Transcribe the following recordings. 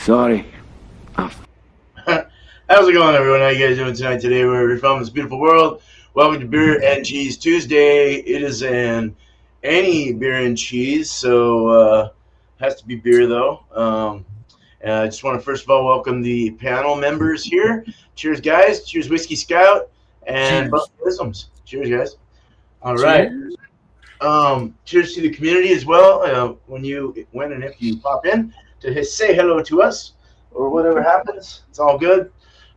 Sorry. How's it going, everyone? How you guys doing tonight? Today we're from this beautiful world. Welcome to Beer and Cheese Tuesday. It is any beer and cheese, so has to be beer though. And I just want to first of all welcome the panel members here. Cheers, guys. Cheers, Whisky Scout and Bumpy isms. Cheers, guys. All right. Cheers. Cheers to the community as well. When and if you pop in to say hello to us or whatever happens, it's all good.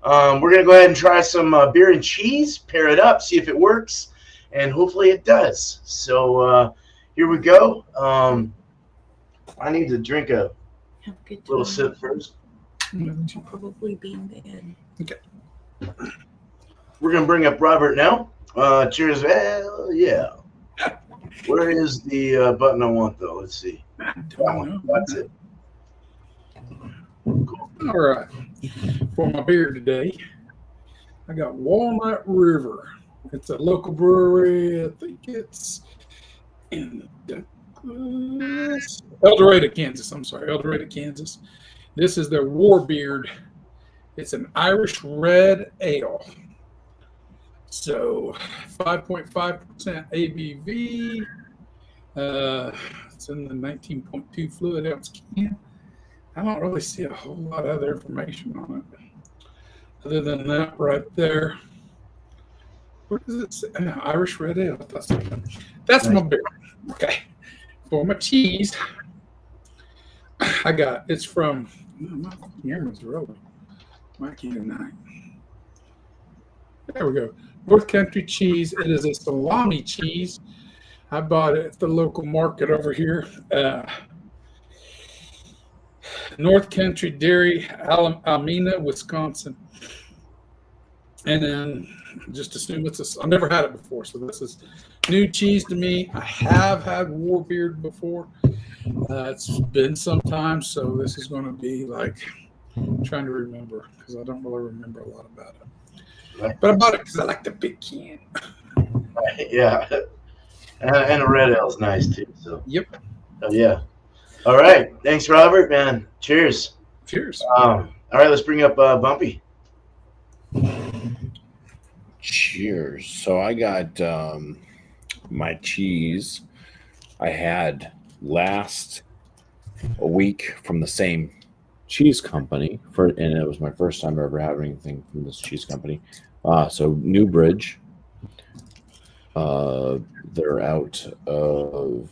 We're going to go ahead and try some beer and cheese, pair it up, see if it works, and hopefully it does. So here we go. I need to drink a little sip first. Should probably be in bed. Okay. We're going to bring up Robert now. Cheers. Well, yeah. Where is the button I want, though? Let's see. That one. That's it. Cool. All right. For my beer today, I got Walnut River. It's a local brewery. I think it's in El Dorado, Kansas. I'm sorry, El Dorado, Kansas. This is their Warbeard. It's an Irish red ale. So 5.5% ABV. It's in the 19.2 fluid ounce can. I don't really see a whole lot of other information on it, other than that right there. What does it say? Irish red ale. That's my beer. Okay. For my cheese, it's from mozzarella. Wacky tonight. There we go. North Country cheese. It is a salami cheese. I bought it at the local market over here. North Country Dairy, Almena, Wisconsin. And then just assume I've never had it before, so this is new cheese to me. I have had Warbeard before. It's been some time, so this is going to be like trying to remember because I don't really remember a lot about it. But I bought it because I like the big can. Yeah. And a red ale is nice, too. So. Yep. Oh, yeah. All right. Thanks, Robert, man. Cheers. Cheers. All right, let's bring up Bumpy. Cheers. So I got my cheese I had last week from the same cheese company, and it was my first time ever having anything from this cheese company. So Newbridge. They're out of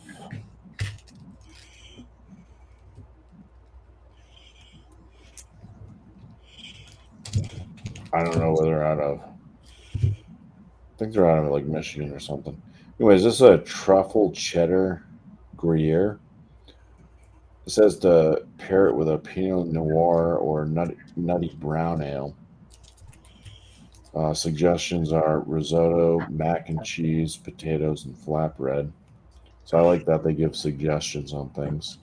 I don't know where they're out of. I think they're out of like Michigan or something. Anyways, this is a truffle cheddar Gruyere. It says to pair it with a Pinot Noir or nutty brown ale. Suggestions are risotto, mac and cheese, potatoes, and flatbread. So I like that they give suggestions on things.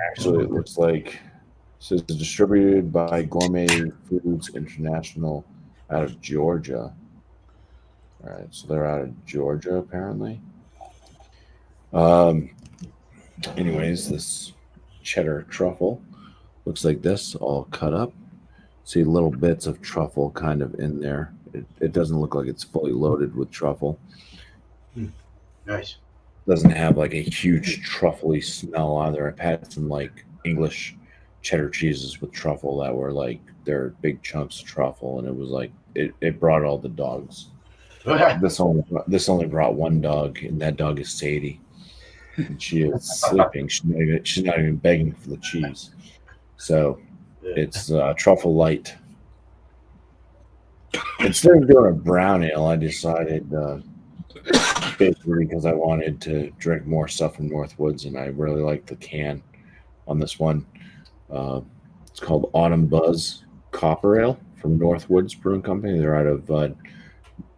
Actually, it looks like it says distributed by Gourmet Foods International out of Georgia. All right, so they're out of Georgia apparently. Anyways, this cheddar truffle looks like this, all cut up. See little bits of truffle kind of in there. It doesn't look like it's fully loaded with truffle. Nice. Doesn't have like a huge truffly smell either. I've had some like English cheddar cheeses with truffle that were like they're big chunks of truffle, and it was like it brought all the dogs. This only brought one dog, and that dog is Sadie. And she is sleeping. She's not even begging for the cheese. So it's truffle light. Instead of doing a brown ale, I decided basically because I wanted to drink more stuff from Northwoods, and I really like the can on this one. It's called Autumn Buzz Copper Ale from Northwoods Brewing Company. They're out of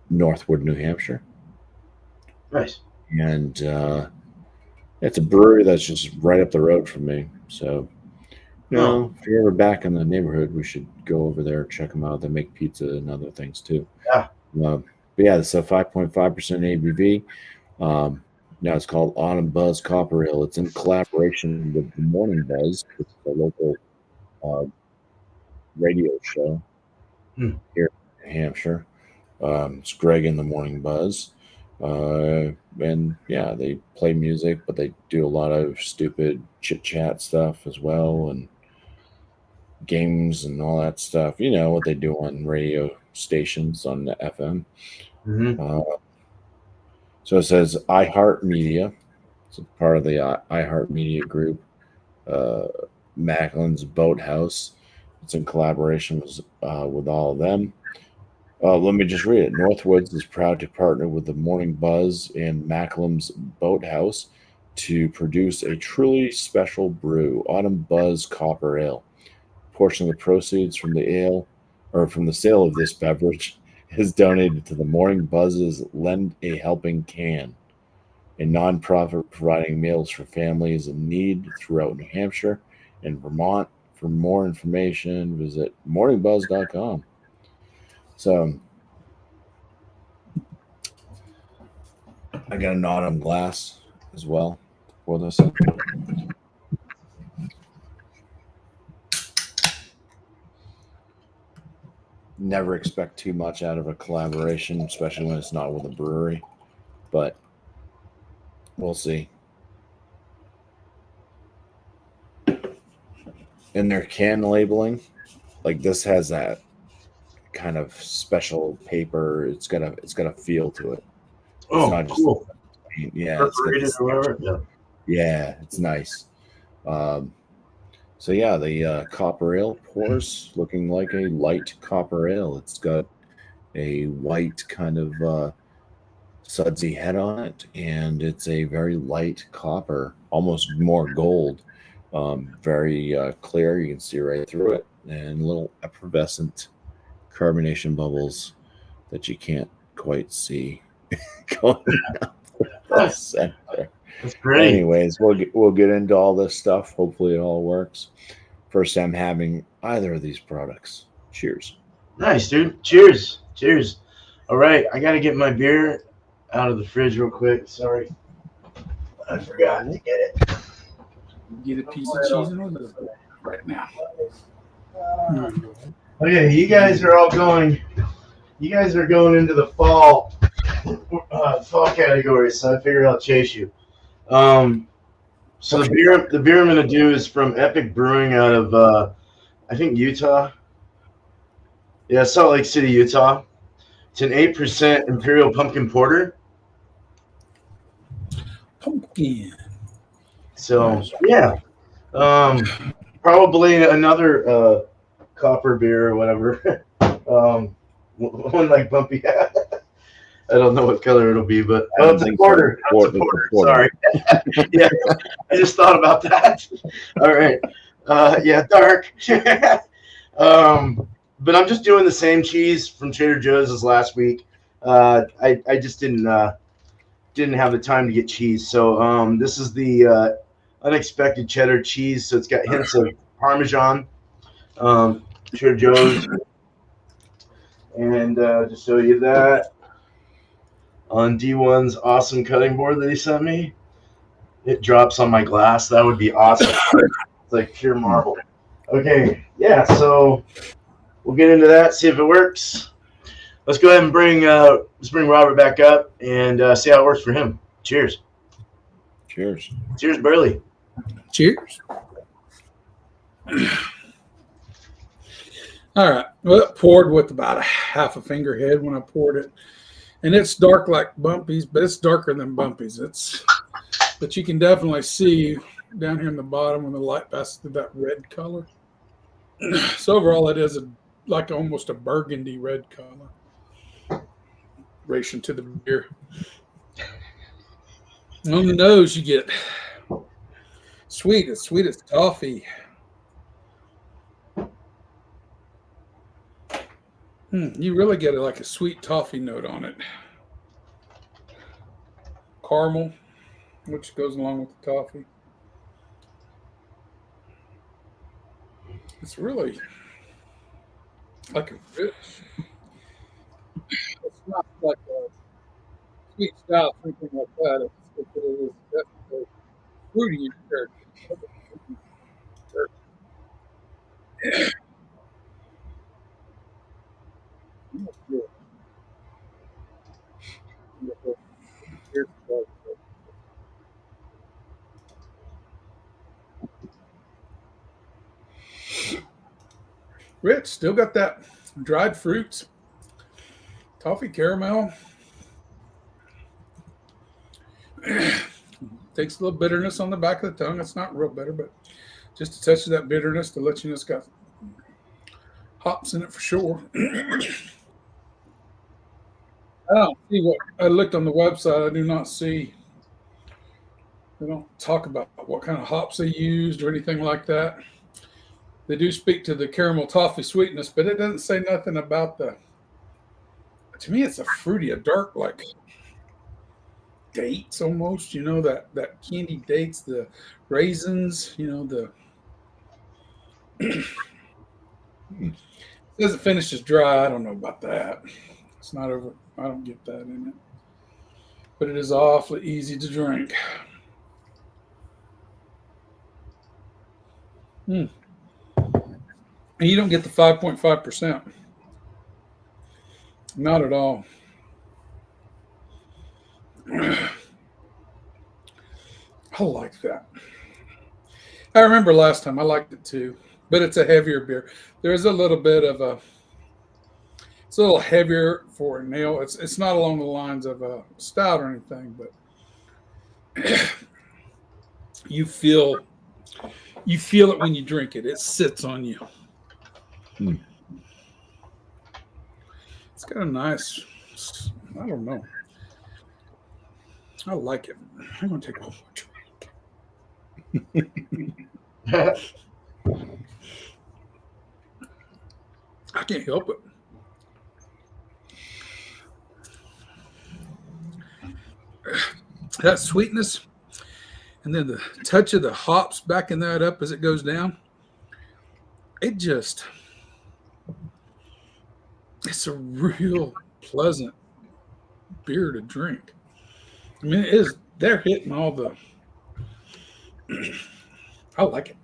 Northwood, New Hampshire. Nice. And it's a brewery that's just right up the road from me. So, if you're ever back in the neighborhood, we should go over there and check them out. They make pizza and other things too. Yeah. But yeah, it's a 5.5% ABV. Now it's called Autumn Buzz Copper Ale. It's in collaboration with the Morning Buzz, which is a local uh, radio show Hmm. here in New Hampshire. It's Greg and the Morning Buzz. And yeah, they play music, but they do a lot of stupid chit chat stuff as well, and games and all that stuff. You know what they do on radio stations on the FM. Mm-hmm. So it says iHeartMedia. It's a part of the iHeartMedia group. Macklin's Boathouse. It's in collaboration with all of them. Let me just read it. Northwoods is proud to partner with the Morning Buzz and Macklin's Boathouse to produce a truly special brew, Autumn Buzz Copper Ale. A portion of the proceeds from the ale, or from the sale of this beverage, is donated to the Morning Buzz's Lend a Helping Can, a nonprofit providing meals for families in need throughout New Hampshire and Vermont. For more information, visit morningbuzz.com. So I got an autumn glass as well for this. Never expect too much out of a collaboration, especially when it's not with a brewery. But we'll see. In their can labeling, like this has that kind of special paper. It's got a feel to it. It's Oh, not just cool. yeah, it's got Perforated this, or whatever. Yeah. yeah, it's nice. So yeah, the copper ale pours looking like a light copper ale. It's got a white kind of sudsy head on it, and it's a very light copper, almost more gold. Very clear. You can see right through it, and little effervescent carbonation bubbles that you can't quite see going up the center. That's great. Anyways, we'll get into all this stuff. Hopefully, it all works. First time having either of these products. Cheers. Nice, dude. Cheers. Cheers. All right. I got to get my beer out of the fridge real quick. Sorry. I forgot to get it. Get a piece of cheese and olive oil right now. Okay, you guys are all going. You guys are going into the fall category, so I figured I'll chase you. So the beer I'm gonna do is from Epic Brewing out of I think Utah. Yeah, Salt Lake City, Utah. It's an 8% Imperial Pumpkin Porter. Pumpkin. So yeah, probably another copper beer or whatever. One like Bumpy. I don't know what color it'll be, but it's a porter. So. It's a porter. Sorry. Yeah, I just thought about that. All right. Yeah, dark. But I'm just doing the same cheese from Trader Joe's as last week. I just didn't have the time to get cheese, so this is the unexpected cheddar cheese. So it's got hints of Parmesan, Trader Joe's, and to show you that on D1's awesome cutting board that he sent me, it drops on my glass. That would be awesome. It's like pure marble. Okay, yeah. So we'll get into that, see if it works. Let's go ahead and bring Robert back up and see how it works for him. Cheers. Cheers. Cheers, Burley. Cheers. All right. Well, it poured with about a half a finger head when I poured it. And it's dark like Bumpy's, but it's darker than Bumpy's. But you can definitely see down here in the bottom when the light passes through that red color. So overall, it is like almost a burgundy red color. Ration to the beer. On the nose, you get sweet as toffee. You really get like a sweet toffee note on it. Caramel, which goes along with the toffee. It's really like a rich. It's not like a sweet stout or anything like that. It's It is definitely fruity in character. Rich, still got that dried fruits, toffee caramel. Takes a little bitterness on the back of the tongue. It's not real bitter, but just a touch of that bitterness to let you know it's got hops in it for sure. I don't see what I looked on the website. I do not see. They don't talk about what kind of hops they used or anything like that. They do speak to the caramel toffee sweetness, but it doesn't say nothing about the. To me, it's a fruity, a dark like dates almost. You know that candy dates, the raisins. You know the. It says it finishes dry. I don't know about that. It's not over. I don't get that in it. But it is awfully easy to drink. And you don't get the 5.5%. Not at all. I like that. I remember last time I liked it too, but it's a heavier beer. There's a little bit of a. It's a little heavier for a nail. It's not along the lines of a stout or anything, but you feel it when you drink it. It sits on you. It's got a nice. I don't know. I like it. I'm gonna take one more drink. I can't help it. That sweetness, and then the touch of the hops backing that up as it goes down. It's a real pleasant beer to drink. I mean, it is. They're hitting all the. I like it.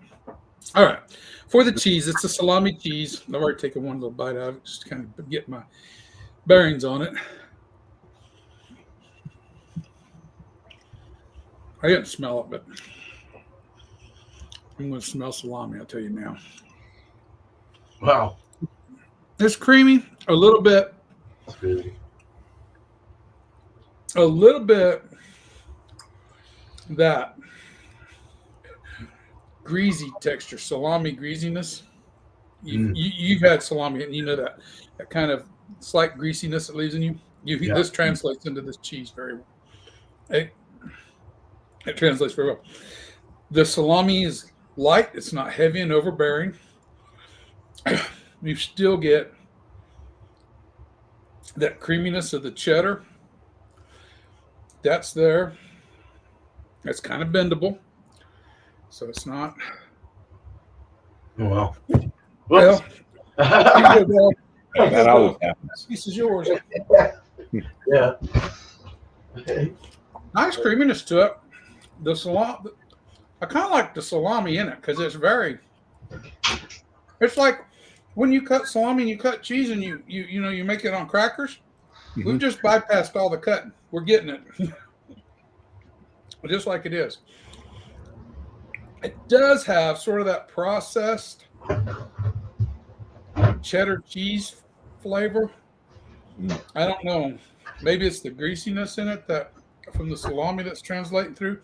All right, for the cheese, it's a salami cheese. I've already taken one little bite out of it just to kind of get my bearings on it. I didn't smell it, but I'm going to smell salami. I'll tell you now. Wow. It's creamy, a little bit. A little bit that greasy texture, salami greasiness. You've had salami and you know that kind of slight greasiness it leaves in you. This translates into this cheese very well. It translates very well. The salami is light. It's not heavy and overbearing. You still get that creaminess of the cheddar. That's there. It's kind of bendable. So it's not. Well. Well, That always happens. This is yours. Yeah. Okay. Nice creaminess to it. The salami, I kind of like the salami in it because it's like when you cut salami and you cut cheese and you make it on crackers. Mm-hmm. We've just bypassed all the cutting. We're getting it just like it is. It does have sort of that processed cheddar cheese flavor. I don't know. Maybe it's the greasiness in it that from the salami that's translating through.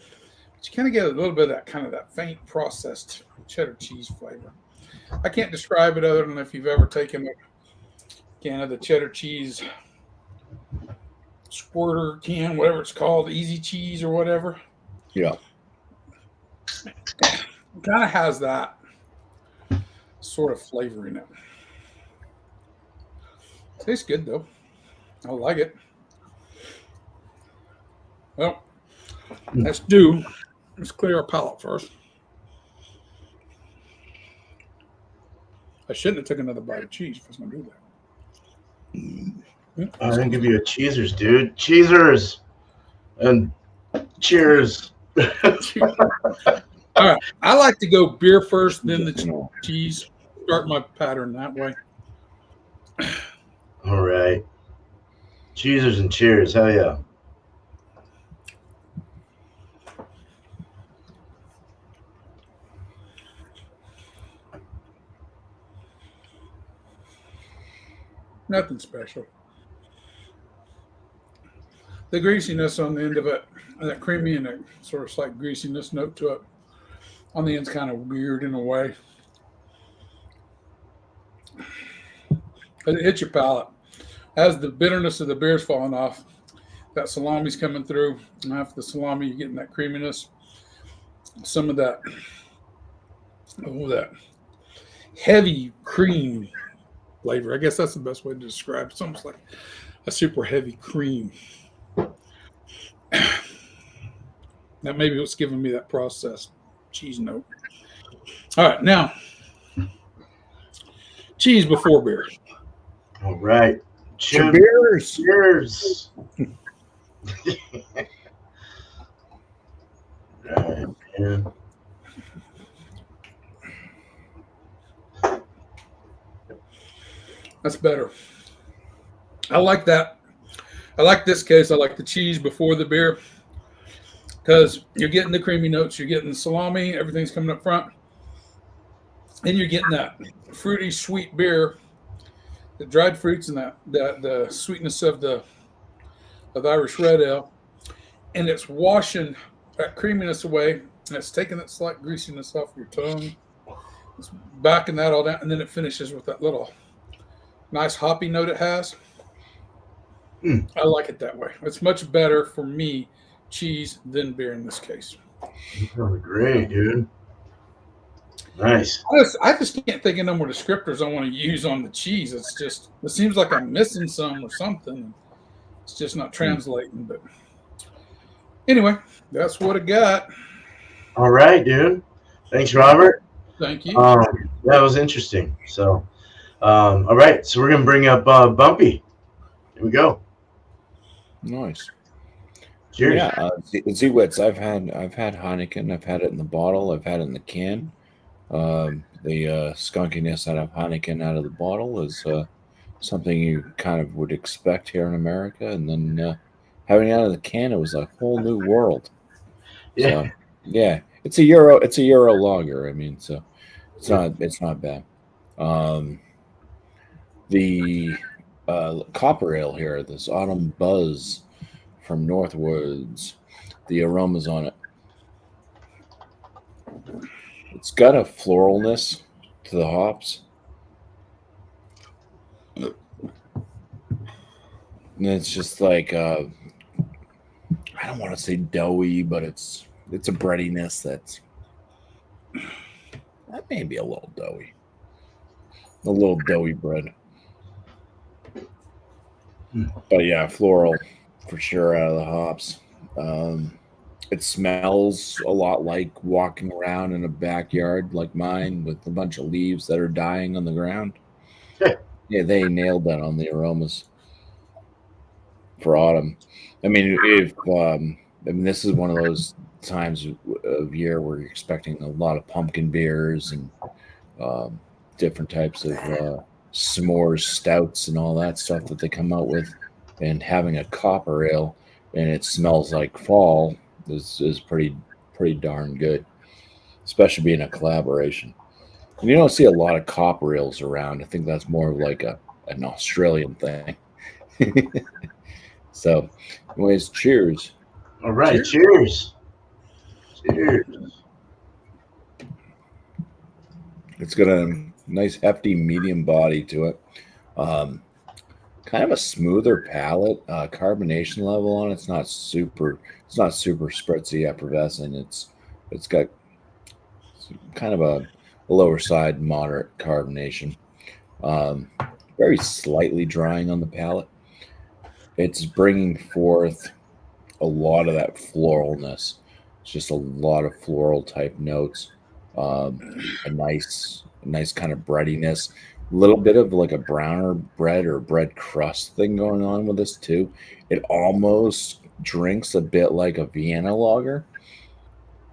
But you kind of get a little bit of that kind of that faint processed cheddar cheese flavor. I can't describe it other than if you've ever taken a can of the cheddar cheese squirter can, whatever it's called, easy cheese or whatever. Yeah. It kind of has that sort of flavor in it. Tastes good though. I like it. Well, let's clear our palate first. I shouldn't have took another bite of cheese if I was going to do that. I didn't give you a cheesers, dude. Cheesers. And Cheers. All right. I like to go beer first, then the cheese. Start my pattern that way. All right. Cheesers and cheers. Hell yeah. Nothing special. The greasiness on the end of it, and that creamy and that sort of slight greasiness note to it on the end's kind of weird in a way. But it hits your palate. As the bitterness of the beer's falling off, that salami's coming through, and after the salami, you're getting that creaminess. Some of that, that heavy cream flavor. I guess that's the best way to describe it. It's almost like a super heavy cream. That maybe what's giving me that processed cheese note. All right, now cheese before beer. All right. Cheers. Cheers. Right, man. That's better. I like that. I like this case. I like the cheese before the beer because you're getting the creamy notes. You're getting the salami. Everything's coming up front. And you're getting that fruity, sweet beer, the dried fruits and that the sweetness of the Irish red ale. And it's washing that creaminess away. And it's taking that slight greasiness off your tongue. It's backing that all down. And then it finishes with that little nice hoppy note it has. I like it that way. It's much better for me, cheese than beer in this case. Oh, great, dude. Nice. I just can't think of no more descriptors I want to use on the cheese. It's just, it seems like I'm missing some or something. It's just not translating. But anyway, that's what I got. All right, dude. Thanks, Robert. Thank you. That was interesting. So, all right. So we're going to bring up Bumpy. Here we go. Nice. Cheers. Yeah, Z-Wits. I've had Heineken. I've had it in the bottle. I've had it in the can. The skunkiness out of Heineken out of the bottle is something you kind of would expect here in America, and then having it out of the can, it was a whole new world. Yeah. So, yeah, it's a Euro lager. I mean, so it's not bad. The Copper Ale here, this Autumn Buzz from Northwoods, the aromas on it. It's got a floralness to the hops. And it's just like I don't want to say doughy, but it's a breadiness that may be a little doughy. A little doughy bread. But yeah, floral for sure out of the hops. It smells a lot like walking around in a backyard like mine with a bunch of leaves that are dying on the ground. Yeah, they nailed that on the aromas for autumn. I mean, this is one of those times of year where you're expecting a lot of pumpkin beers and different types of s'mores, stouts, and all that stuff that they come out with. And having a copper ale and it smells like fall is pretty darn good, especially being a collaboration. And you don't see a lot of copper ales around. I think that's more of like an Australian thing. So, anyways, cheers. All right, cheers. Cheers. It's got a nice hefty medium body to it. Kind of a smoother palate. Carbonation level on it's not super spritzy, effervescent. It's got kind of a lower side moderate carbonation. Very slightly drying on the palate. It's bringing forth a lot of that floralness. It's just a lot of floral type notes. A nice kind of breadiness. A little bit of like a browner bread or bread crust thing going on with this too. It almost drinks a bit like a Vienna lager,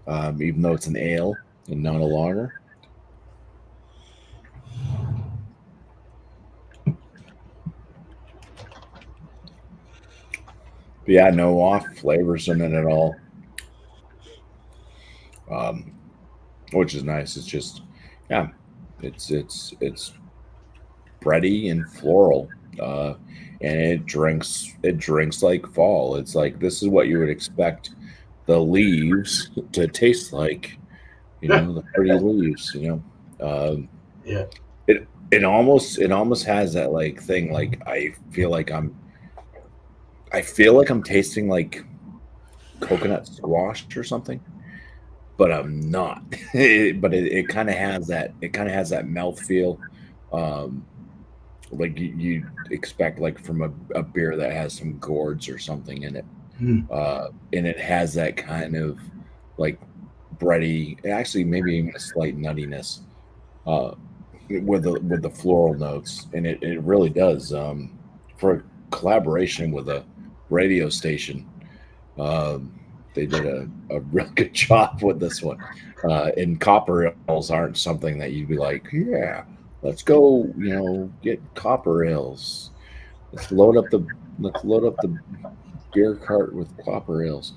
even though it's an ale and not a lager. But yeah, no off flavors in it at all, um, which is nice. It's just, yeah, it's bready and floral, and it drinks like fall. It's like this is what you would expect the leaves to taste like, the pretty leaves. Yeah. It almost has that like thing. Like I feel like I'm tasting like coconut squash or something, but I'm not. But it kind of has that. It kind of has that mouth feel, um, like you expect like from a beer that has some gourds or something in it, Hmm. and it has that kind of like bready, actually maybe even a slight nuttiness, uh, with the floral notes, and it really does. For a collaboration with a radio station, um, they did a real good job with this one. And copper ales aren't something that you'd be like, yeah, let's go, get copper ales. Let's load up the let's load up the beer cart with copper ales.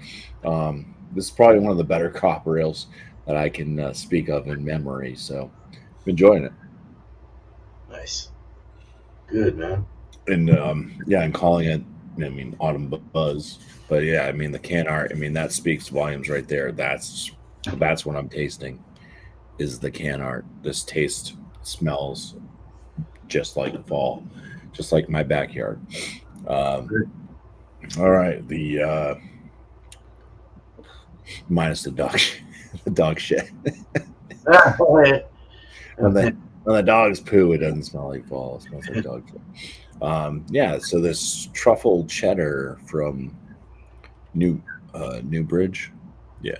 This is probably one of the better copper ales that I can speak of in memory. So, I'm enjoying it. Nice. Good, man. And yeah, and calling it, autumn buzz. But yeah, the can art. That speaks volumes right there. That's what I'm tasting is the can art. This taste smells just like fall, just like my backyard. Um, Good. all right, the minus the dog, the dog shit. When the dogs poo, it doesn't smell like fall. It smells like dog shit. Yeah, so this truffle cheddar from Newbridge. Yeah.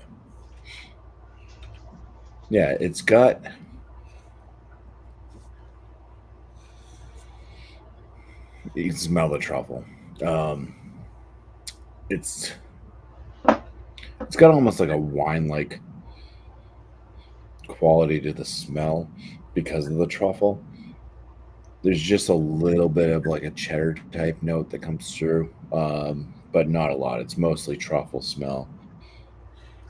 Yeah, it's got, you can smell the truffle. Um, it's it's got almost like a wine like quality to the smell because of the truffle. There's just a little bit of like a cheddar type note that comes through, but not a lot. It's mostly truffle smell.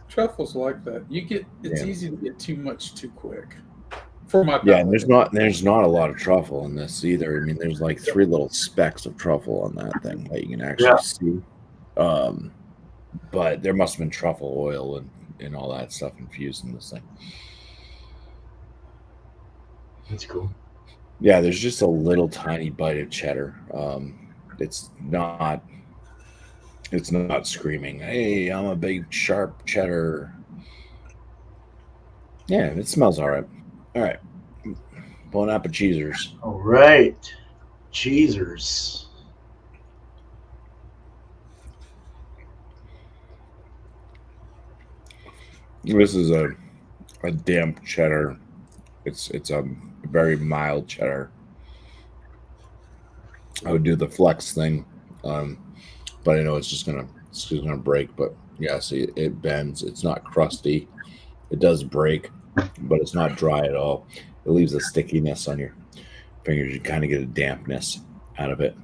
Truffles like that. It's Yeah. easy to get too much too quick for my Yeah, and palate. there's not a lot of truffle in this either. There's like three little specks of truffle on that thing that you can actually Yeah. see. Um, but there must have been truffle oil and all that stuff infused in this thing. That's cool. Yeah, there's just a little tiny bite of cheddar. It's not screaming, "Hey, I'm a big sharp cheddar." Yeah, it smells all right. All right, bon appetisers. All right. Cheesers. This is a damp cheddar. It's a very mild cheddar. I would do the flex thing, um, but I know it's just gonna break. But yeah, see, it bends. It's not crusty. It does break, but it's not dry at all. It leaves a stickiness on your fingers. You kind of get a dampness out of it.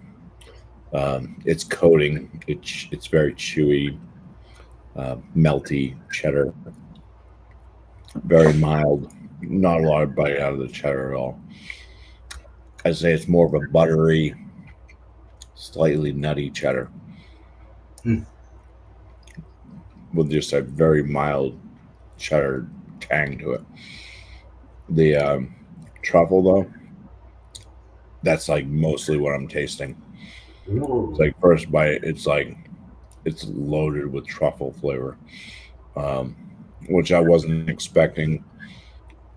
It's coating. It's very chewy, melty cheddar. Very mild. Not a lot of bite out of the cheddar at all. I'd say it's more of a buttery, slightly nutty cheddar Hmm. with just a very mild cheddar tang to it. The truffle, though, that's like mostly what I'm tasting. Ooh. It's like first bite, it's loaded with truffle flavor, um, which I wasn't expecting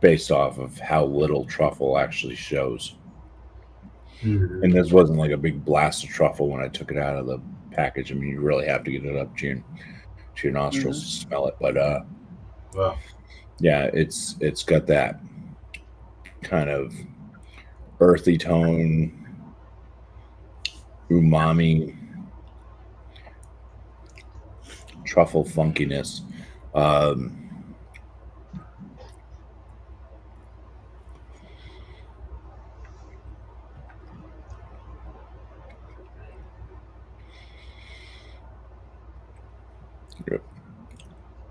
based off of how little truffle actually shows. Mhm. And this wasn't like a big blast of truffle when I took it out of the package. You really have to get it up to your nostrils to smell it. But Wow. yeah, it's got that kind of earthy tone, umami, truffle funkiness.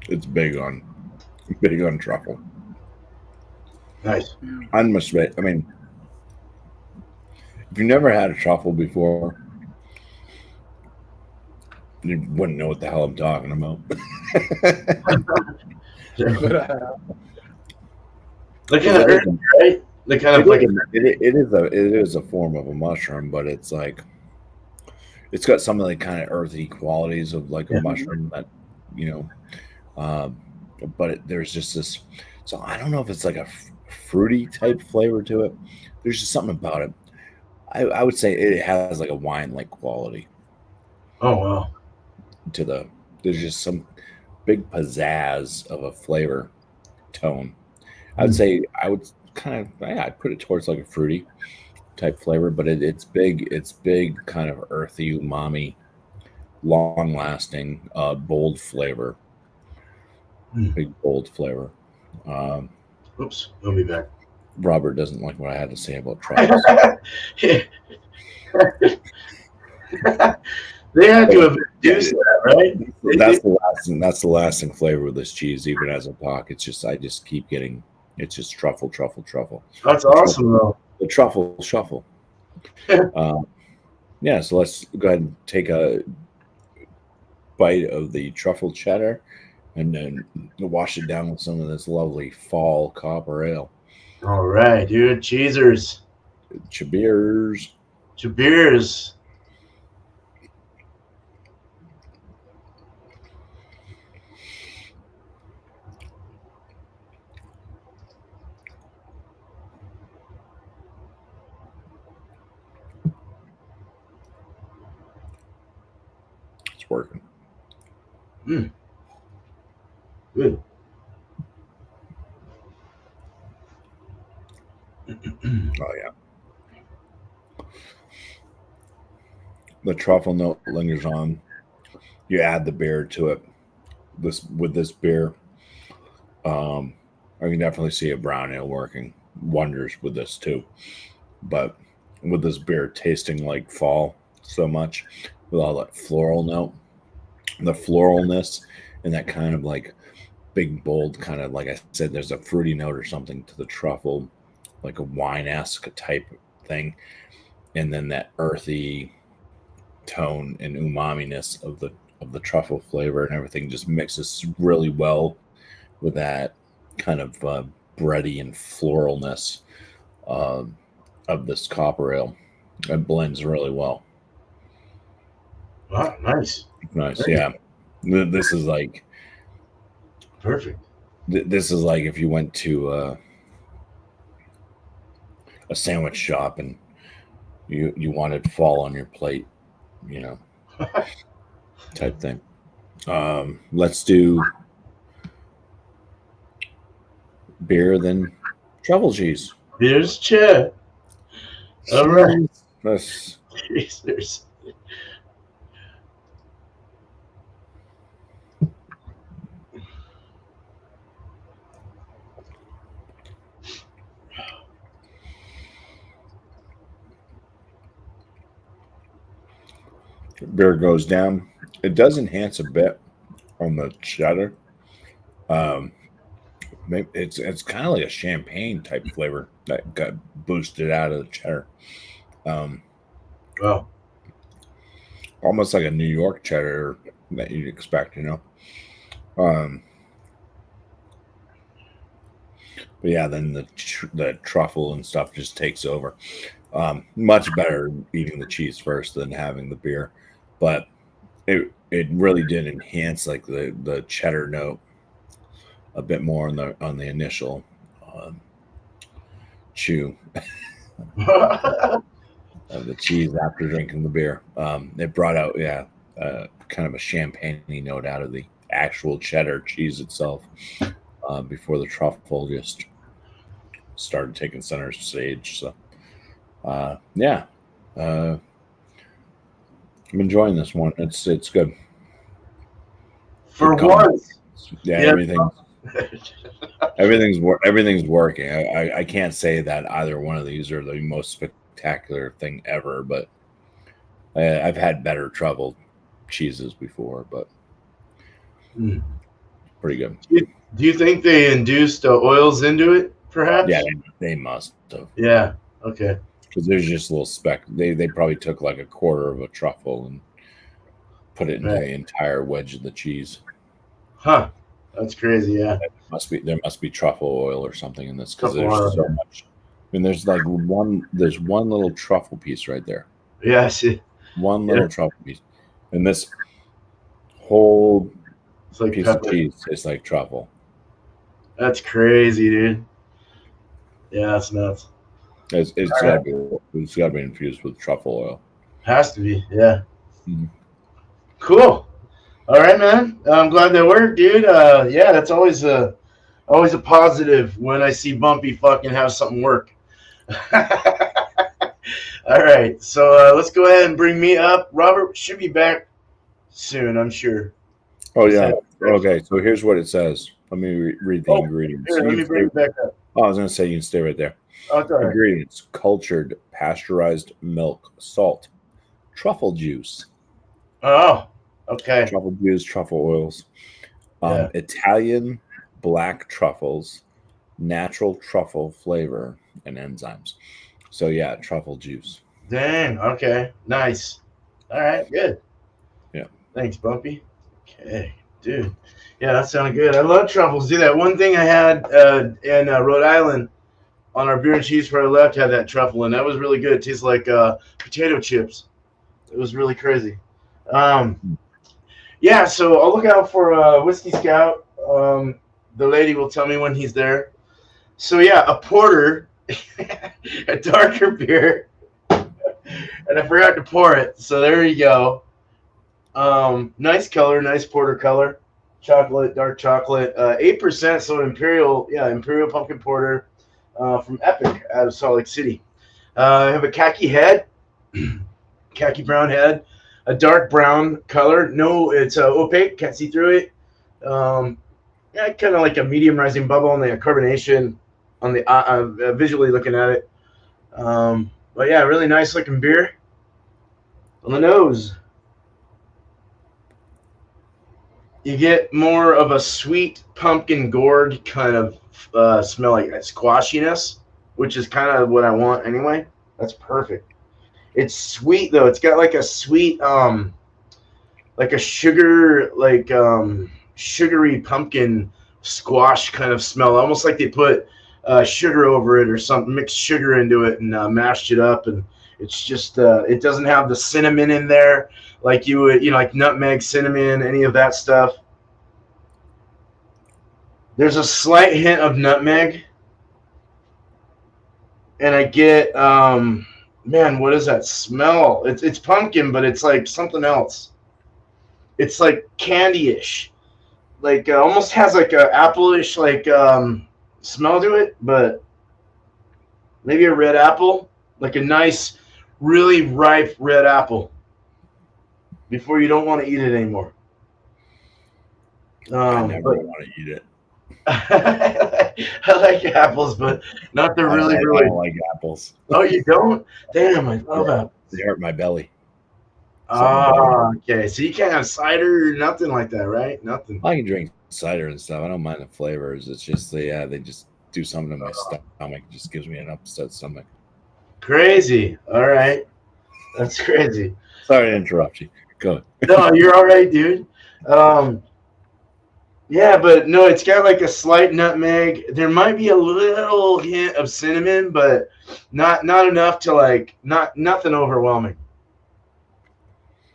It's big on truffle. Nice. I must admit, I mean, if you never had a truffle before, you wouldn't know what the hell I'm talking about. But The kind of earthy, right? The kind of like it is a form of a mushroom, but it's like it's got some of the kind of earthy qualities of like a mushroom that, you know, but there's just this. So I don't know if it's like a fruity type flavor to it. There's just something about it. I would say it has like a wine like quality oh wow. to the. There's just some big pizzazz of a flavor tone. I'd say I would I'd put it towards like a fruity type flavor, but it's big. It's big, kind of earthy, umami, long lasting, bold flavor. Big bold flavor. Oops, I'll be back. Robert doesn't like what I had to say about truffles. They had to have induced that, right? That's the lasting flavor of this cheese, even as a talk. It's just I just keep getting it's just truffle. That's awesome, though. The truffle shuffle. Yeah, so let's go ahead and take a bite of the truffle cheddar and then wash it down with some of this lovely fall copper ale. All right, dude. Cheesers. Cheers. Cheers. It's working. Good. Oh yeah. The truffle note lingers on. You add the beer to it. With this beer, I can definitely see a brown ale working wonders with this too. But with this beer tasting like fall so much, with all that floral note, the floralness, and that kind of like big bold kind of, like I said, there's a fruity note or something to the truffle, like a wine-esque type thing, and then that earthy tone and umami-ness of the truffle flavor and everything just mixes really well with that kind of bready and floralness of this copper ale. It blends really well. Wow, nice. Nice, yeah. This is like perfect. This is like if you went to a sandwich shop and you wanted fall on your plate, you know, type thing. Let's do beer, then truffle cheese. Beer's chat. All right. Let's. Cheers. Beer goes down. It does enhance a bit on the cheddar. It's kind of like a champagne type flavor that got boosted out of the cheddar. Wow. Almost like a New York cheddar that you'd expect, you know. But yeah, then the truffle and stuff just takes over. Much better eating the cheese first than having the beer, but it really did enhance like the cheddar note a bit more on the initial chew of the cheese after drinking the beer. It brought out kind of a champagne-y note out of the actual cheddar cheese itself before the truffle just started taking center stage. So I'm enjoying this one. It's good. For Good once. Yeah, Yeah. everything's working. I can't say that either one of these are the most spectacular thing ever, but I've had better truffle cheeses before, but pretty good. Do you think they induced oils into it, perhaps? Yeah, they must have. Yeah. Okay. Because there's just a little speck. They probably took like a quarter of a truffle and put it into Right. the entire wedge of the cheese. Huh. That's crazy. Yeah. There must be truffle oil or something in this because Truffle there's oil, so yeah. much. I mean, there's one little truffle piece right there. Yeah. I see. One little truffle piece, and this whole It's like piece pepper. of cheese tastes like truffle. That's crazy, dude. Yeah, that's nuts. It's got to be infused with truffle oil. Has to be. Yeah. Mhm. Cool. All right, man. I'm glad that worked, dude. Yeah, that's always a positive when I see Bumpy fucking have something work. All right, so let's go ahead and bring me up. Robert should be back soon, I'm sure. Oh yeah. Okay. So here's what it says. Let me read the ingredients. Here, let me bring it back up. Oh, I was going to say you can stay right there. Oh, it's all right. Ingredients: cultured pasteurized milk, salt, truffle juice. Oh, okay. Truffle juice, truffle oils, Yeah. Italian black truffles, natural truffle flavor, and enzymes. So yeah, truffle juice. Dang. Okay. Nice. All right. Good. Yeah. Thanks, Bumpy. Okay, dude. Yeah, that sounded good. I love truffles. Do that one thing I had in Rhode Island on our beer and cheese before I left had that truffle, and that was really good. It tastes like potato chips. It was really crazy. Yeah, so I'll look out for Whisky Scout. The lady will tell me when he's there. So yeah, a porter, a darker beer, and I forgot to pour it. So there you go. Nice color, nice porter color, chocolate, dark chocolate, 8%. So imperial pumpkin porter from Epic out of Salt Lake City. I have a khaki head, khaki brown head, a dark brown color. No, it's opaque, can't see through it. Yeah, kind of like a medium rising bubble on the carbonation on the visually looking at it. But yeah, really nice looking beer on the nose. You get more of a sweet pumpkin gourd kind of smell, like squashiness, which is kind of what I want anyway. That's perfect. It's sweet though. It's got like a sweet, like a sugar, like sugary pumpkin squash kind of smell, almost like they put sugar over it or something, mixed sugar into it and mashed it up, and it's just it doesn't have the cinnamon in there like you would, like nutmeg, cinnamon, any of that stuff. There's a slight hint of nutmeg, and I get man, what is that smell? It's pumpkin, but it's like something else. It's like candy-ish, like almost has like a apple-ish like smell to it, but maybe a red apple, like a nice, really ripe red apple before you don't want to eat it anymore. I never want to eat it. I like apples, but not the really. I don't like apples. Oh, you don't? Damn, I love apples. They hurt my belly. Okay. So you can't have cider or nothing like that, right? Nothing. I can drink cider and stuff. I don't mind the flavors. It's just they just do something to my stomach. It just gives me an upset stomach. Crazy. All right. That's crazy. Sorry to interrupt you. Go ahead. No, you're all right, dude. Yeah, but no, it's got like a slight nutmeg. There might be a little hint of cinnamon, but not enough to like nothing overwhelming.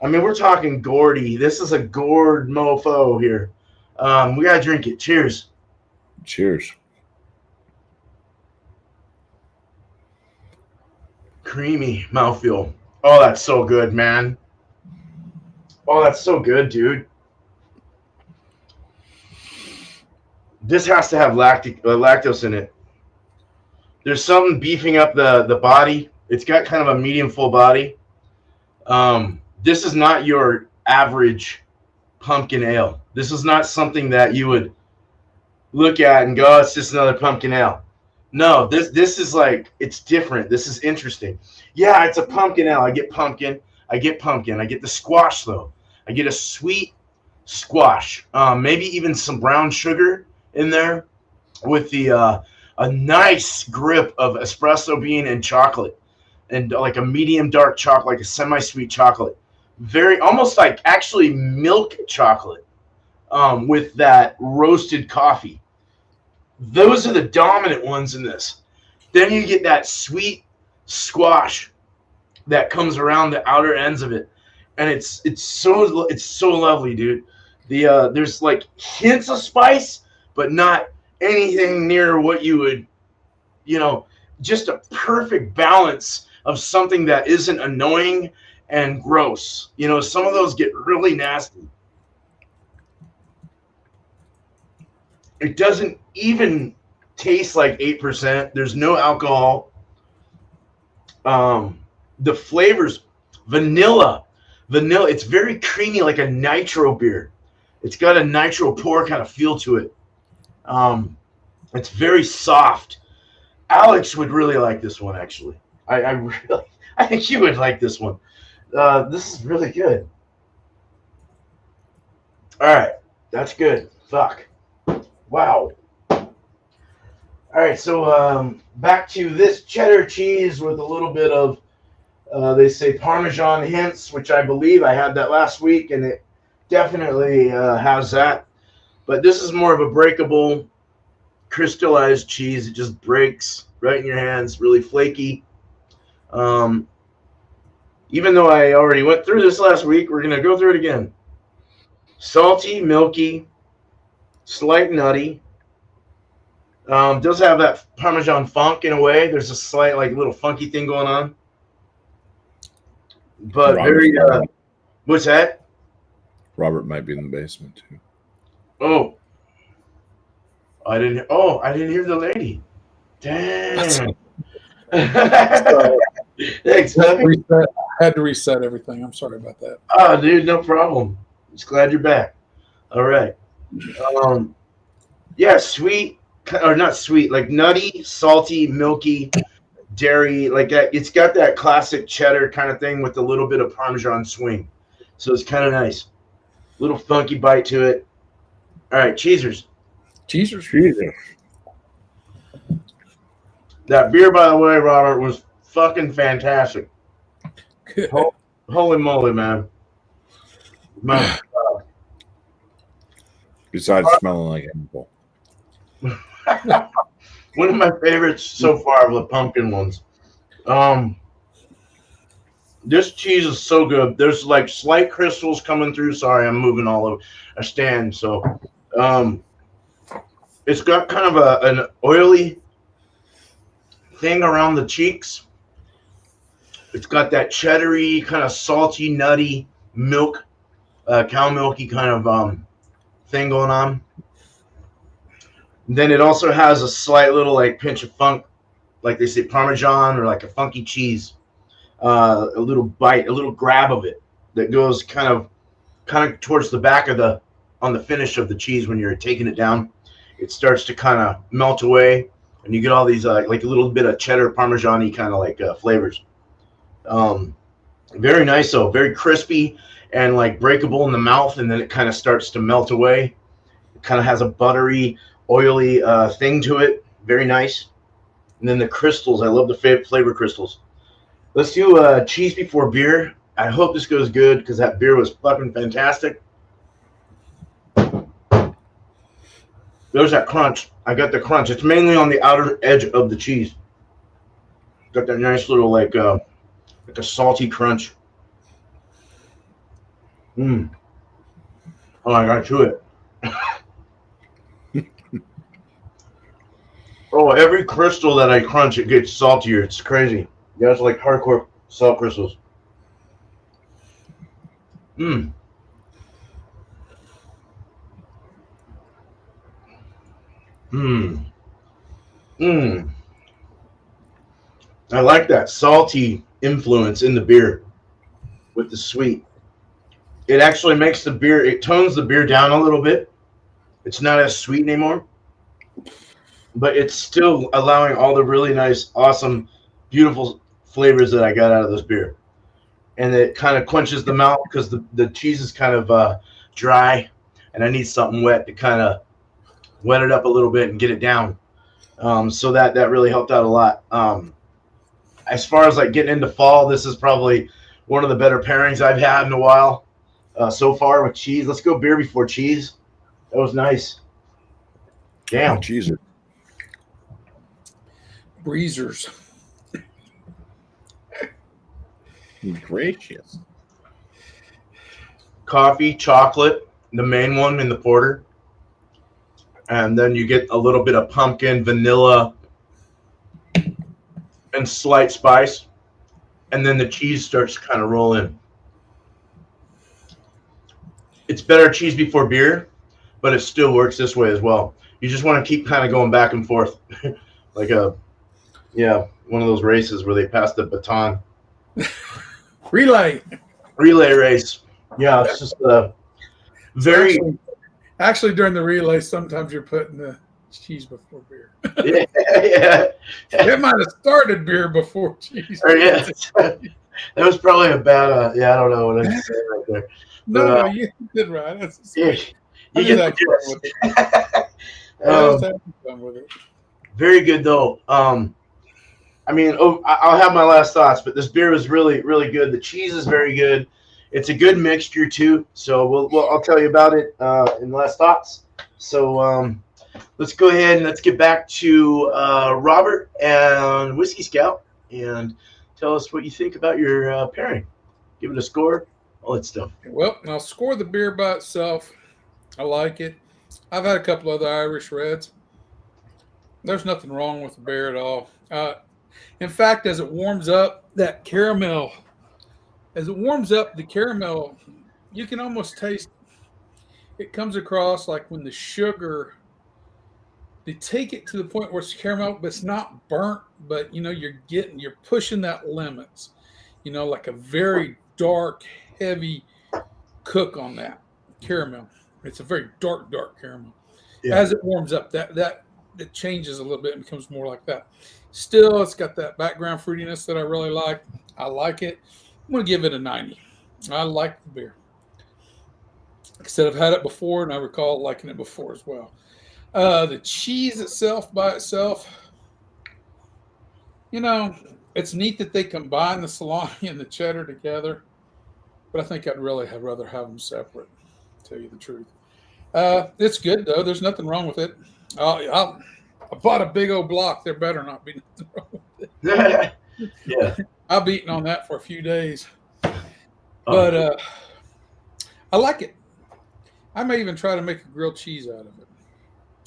I mean, we're talking gourdy. This is a gourd mofo here. We gotta drink it. Cheers. Cheers. Creamy mouthfeel. Oh, that's so good, man. Oh, that's so good, dude. This has to have lactose in it. There's something beefing up the body. It's got kind of a medium full body. This is not your average pumpkin ale. This is not something that you would look at and go, oh, it's just another pumpkin ale. No, this is like, it's different. This is interesting. Yeah, it's a pumpkin ale. I get pumpkin. I get the squash, though. I get a sweet squash. Maybe even some brown sugar in there with the a nice grip of espresso bean and chocolate, and like a medium dark chocolate, like a semi-sweet chocolate. Very, almost like actually milk chocolate with that roasted coffee. Those are the dominant ones in this. Then you get that sweet squash that comes around the outer ends of it, and it's so lovely, dude. There's like hints of spice, but not anything near what you would, just a perfect balance of something that isn't annoying and gross. Some of those get really nasty. It doesn't even taste like 8%. There's no alcohol. The flavors, vanilla. It's very creamy, like a nitro beer. It's got a nitro pour kind of feel to it. It's very soft. Alex would really like this one, actually. I think you would like this one. This is really good. All right, that's good. Fuck. Wow. All right, so back to this cheddar cheese with a little bit of, they say Parmesan hints, which I believe I had that last week, and it definitely has that. But this is more of a breakable, crystallized cheese. It just breaks right in your hands, really flaky. Even though I already went through this last week, we're going to go through it again. Salty, milky, slight nutty. Does have that Parmesan funk in a way. There's a slight, like, little funky thing going on. But very, what's that? Robert might be in the basement, too. Oh, I didn't hear the lady. Damn. Thanks, buddy. I had to reset everything. I'm sorry about that. Oh, dude, no problem. Just glad you're back. All right. Yeah, sweet, or not sweet, like nutty, salty, milky, dairy, like that. It's got that classic cheddar kind of thing with a little bit of Parmesan swing. So it's kind of nice. Little funky bite to it. All right, cheesers. Cheesers. That beer, by the way, Robert, was fucking fantastic. Holy moly, man. My God. Besides smelling like apple. One of my favorites so far are the pumpkin ones. This cheese is so good. There's like slight crystals coming through. Sorry, I'm moving all over a stand. So it's got kind of an oily thing around the cheeks. It's got that cheddary, kind of salty, nutty milk, cow milky kind of thing going on. Then it also has a slight little like pinch of funk, like they say Parmesan, or like a funky cheese. A little bite, a little grab of it that goes kind of towards the back of on the finish of the cheese. When you're taking it down, it starts to kind of melt away, and you get all these like a little bit of cheddar Parmesan-y kind of like flavors. Very nice though, very crispy and like breakable in the mouth, and then it kind of starts to melt away. It kind of has a buttery, oily thing to it. Very nice. And then the crystals, I love the flavor crystals. Let's do cheese before beer. I hope this goes good because that beer was fucking fantastic. There's that crunch. I got the crunch. It's mainly on the outer edge of the cheese. Got that nice little like a salty crunch. Oh, I got to it. Oh, every crystal that I crunch, it gets saltier. It's crazy. Yeah, it's like hardcore salt crystals. I like that salty influence in the beer with the sweet. it actually makes the beer. It tones the beer down a little bit. It's not as sweet anymore, but it's still allowing all the really nice, awesome, beautiful flavors that I got out of this beer. And it kind of quenches the mouth because the cheese is kind of dry, and I need something wet to kind of wet it up a little bit and get it down. So that really helped out a lot. As far as like getting into fall, this is probably one of the better pairings I've had in a while so far with cheese. Let's go beer before cheese. That was nice. Damn. Cheese. Breezers. Gracious. Coffee, chocolate, the main one in the porter. And then you get a little bit of pumpkin, vanilla, and slight spice. And then the cheese starts to kind of roll in. It's better cheese before beer, but it still works this way as well. You just want to keep kind of going back and forth like one of those races where they pass the baton. Relay race. Yeah, it's just very. Actually, during the relay, sometimes you're putting the cheese before beer. yeah. It might have started beer before cheese. Or, yeah. That was probably a bad. I don't know what I'm saying right there. No, you did right. That's Yeah, you get the gist. fun with it. Very good though. I mean, I'll have my last thoughts, but this beer was really, really good. The cheese is very good. It's a good mixture too. So I'll tell you about it in the last thoughts. So let's go ahead and let's get back to Robert and Whisky Scout and tell us what you think about your pairing. Give it a score, all that stuff. Well, I'll score the beer by itself. I like it. I've had a couple other Irish Reds. There's nothing wrong with the beer at all. In fact, as it warms up, the caramel, you can almost taste it comes across like when the sugar, they take it to the point where it's caramel, but it's not burnt, but you're pushing that limits, like a very dark, heavy cook on that caramel. It's a very dark caramel. Yeah. As it warms up, that it changes a little bit and becomes more like that. Still, it's got that background fruitiness that I really like. I like it. I'm going to give it a 90. I like the beer. Like I said, I've had it before, and I recall liking it before as well. The cheese itself by itself, it's neat that they combine the salami and the cheddar together, but I think I'd really rather have them separate, to tell you the truth. It's good, though. There's nothing wrong with it. I bought a big old block. There better not be nothing wrong with it. Yeah. I've been eating on that for a few days. But I like it. I may even try to make a grilled cheese out of it.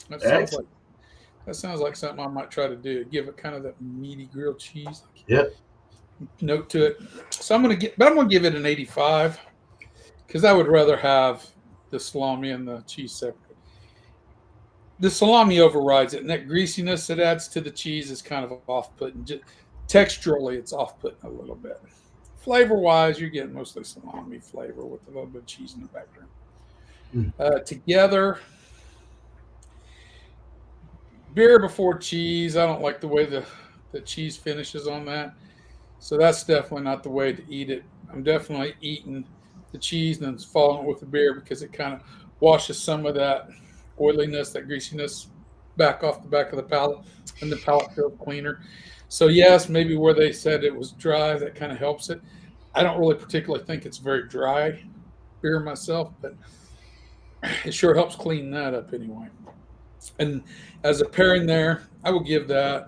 That sounds like something I might try to do. Give it kind of that meaty grilled cheese. Yep. Note to it. So I'm going to give it an 85 because I would rather have the salami and the cheese separate. The salami overrides it, and that greasiness it adds to the cheese is kind of off-putting. Just texturally, it's off-putting a little bit. Flavor-wise, you're getting mostly salami flavor with a little bit of cheese in the background. Together, beer before cheese, I don't like the way the cheese finishes on that. So that's definitely not the way to eat it. I'm definitely eating the cheese and then following it with the beer because it kind of washes some of that oiliness, that greasiness back off the back of the palate, and the palate feels cleaner. So yes, maybe where they said it was dry, that kind of helps it. I don't really particularly think it's very dry beer myself, but it sure helps clean that up anyway. And as a pairing there, I will give that,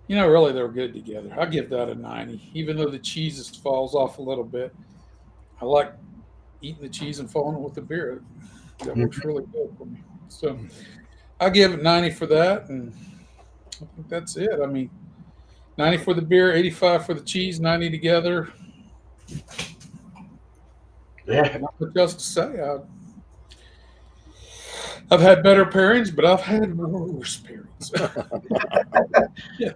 really they were good together. I'll give that a 90, even though the cheese falls off a little bit. I like eating the cheese and following it with the beer. That works really good for me. So I'll give it 90 for that, and I think that's it. I mean, 90 for the beer, 85 for the cheese, 90 together. Yeah. Not much else to say. I've had better pairings, but I've had worse pairings. Yeah.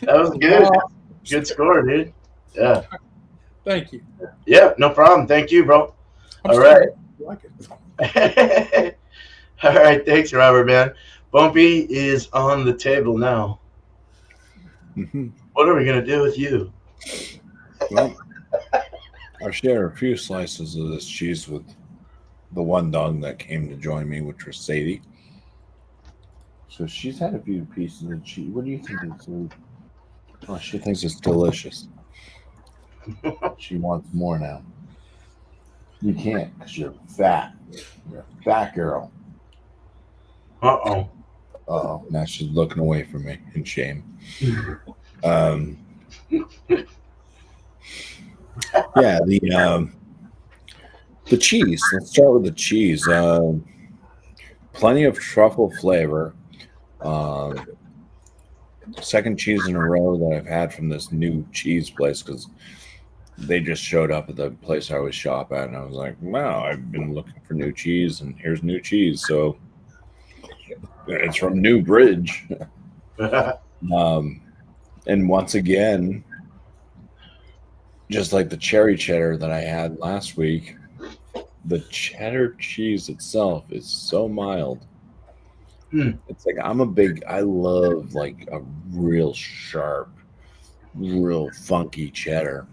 That was good. Good score, dude. Yeah. Thank you. Yeah, no problem. Thank you, bro. I'm All still right. like it. All right, thanks, Robert, man. Bumpy is on the table now. Mhm. What are we gonna do with you? Well, I share a few slices of this cheese with the one dog that came to join me, which was Sadie. So she's had a few pieces of cheese. What do you think it's? Oh, she thinks it's delicious. She wants more now. You can't because you're fat. You're a fat girl. Uh-oh. Oh, now she's looking away from me in shame. Um, yeah, the cheese. Let's start with the cheese. Plenty of truffle flavor. Um, Second cheese in a row that I've had from this new cheese place because they just showed up at the place I always shop at, and I was like, "Wow, I've been looking for new cheese, and here's new cheese." So it's from New Bridge. Um, and once again, just like the cherry cheddar that I had last week, the cheddar cheese itself is so mild. It's like I love like a real sharp, real funky cheddar.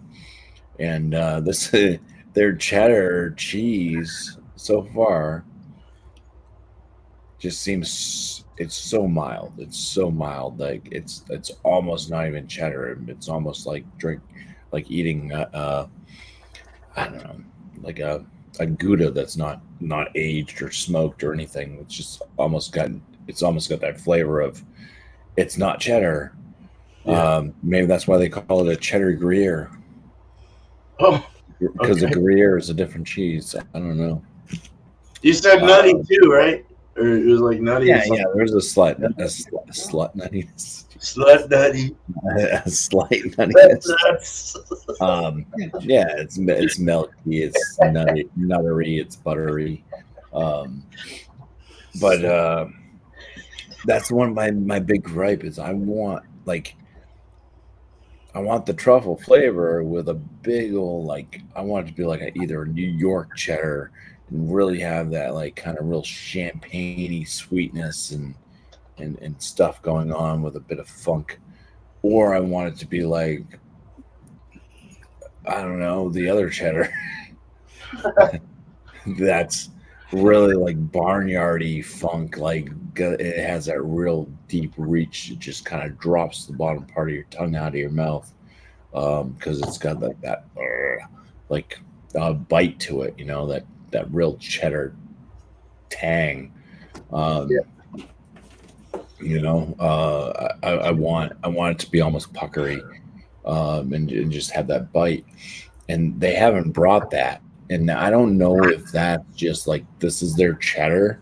And this their cheddar cheese so far just seems it's so mild. It's so mild. Like it's almost not even cheddar. It's almost like eating I don't know, like a Gouda that's not aged or smoked or anything. It's almost got that flavor of it's not cheddar. Yeah. Maybe that's why they call it a cheddar Gruyere Oh, because the okay. Gruyere is a different cheese. I don't know. You said nutty too, right? Or it was like nutty and Yeah, something. yeah. There's a slut nuttiness, Slut nutty. a slight That's nuttiness. nuts. Yeah, it's milky, it's nuttery, it's buttery. Um, but that's one of my big gripe is I want the truffle flavor with a big old like I want it to be like either a New York cheddar and really have that like kind of real champagne-y sweetness and stuff going on with a bit of funk. Or I want it to be like I don't know, the other cheddar that's really like barnyardy funk, like it has that real deep reach. It just kind of drops the bottom part of your tongue out of your mouth because it's got like that like bite to it, you know, that real cheddar tang. Um, You know, I want it to be almost puckery and just have that bite. And they haven't brought that. And I don't know if that's just like this is their cheddar.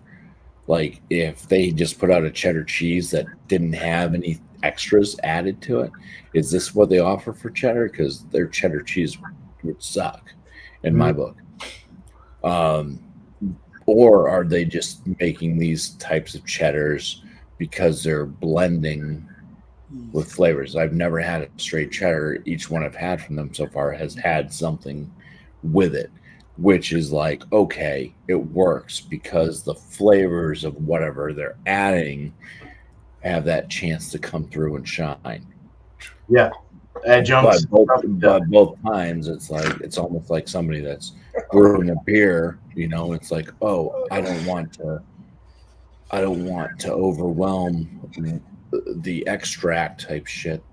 Like if they just put out a cheddar cheese that didn't have any extras added to it, is this what they offer for cheddar? Because their cheddar cheese would suck in my book. Um, or are they just making these types of cheddars because they're blending with flavors? I've never had a straight cheddar. Each one I've had from them so far has had something with it, which is like, okay, it works because the flavors of whatever they're adding have that chance to come through and shine. Yeah. Adjuncts. But both times it's like it's almost like somebody that's brewing a beer, you know, it's like, oh, I don't want to overwhelm the extract type shit.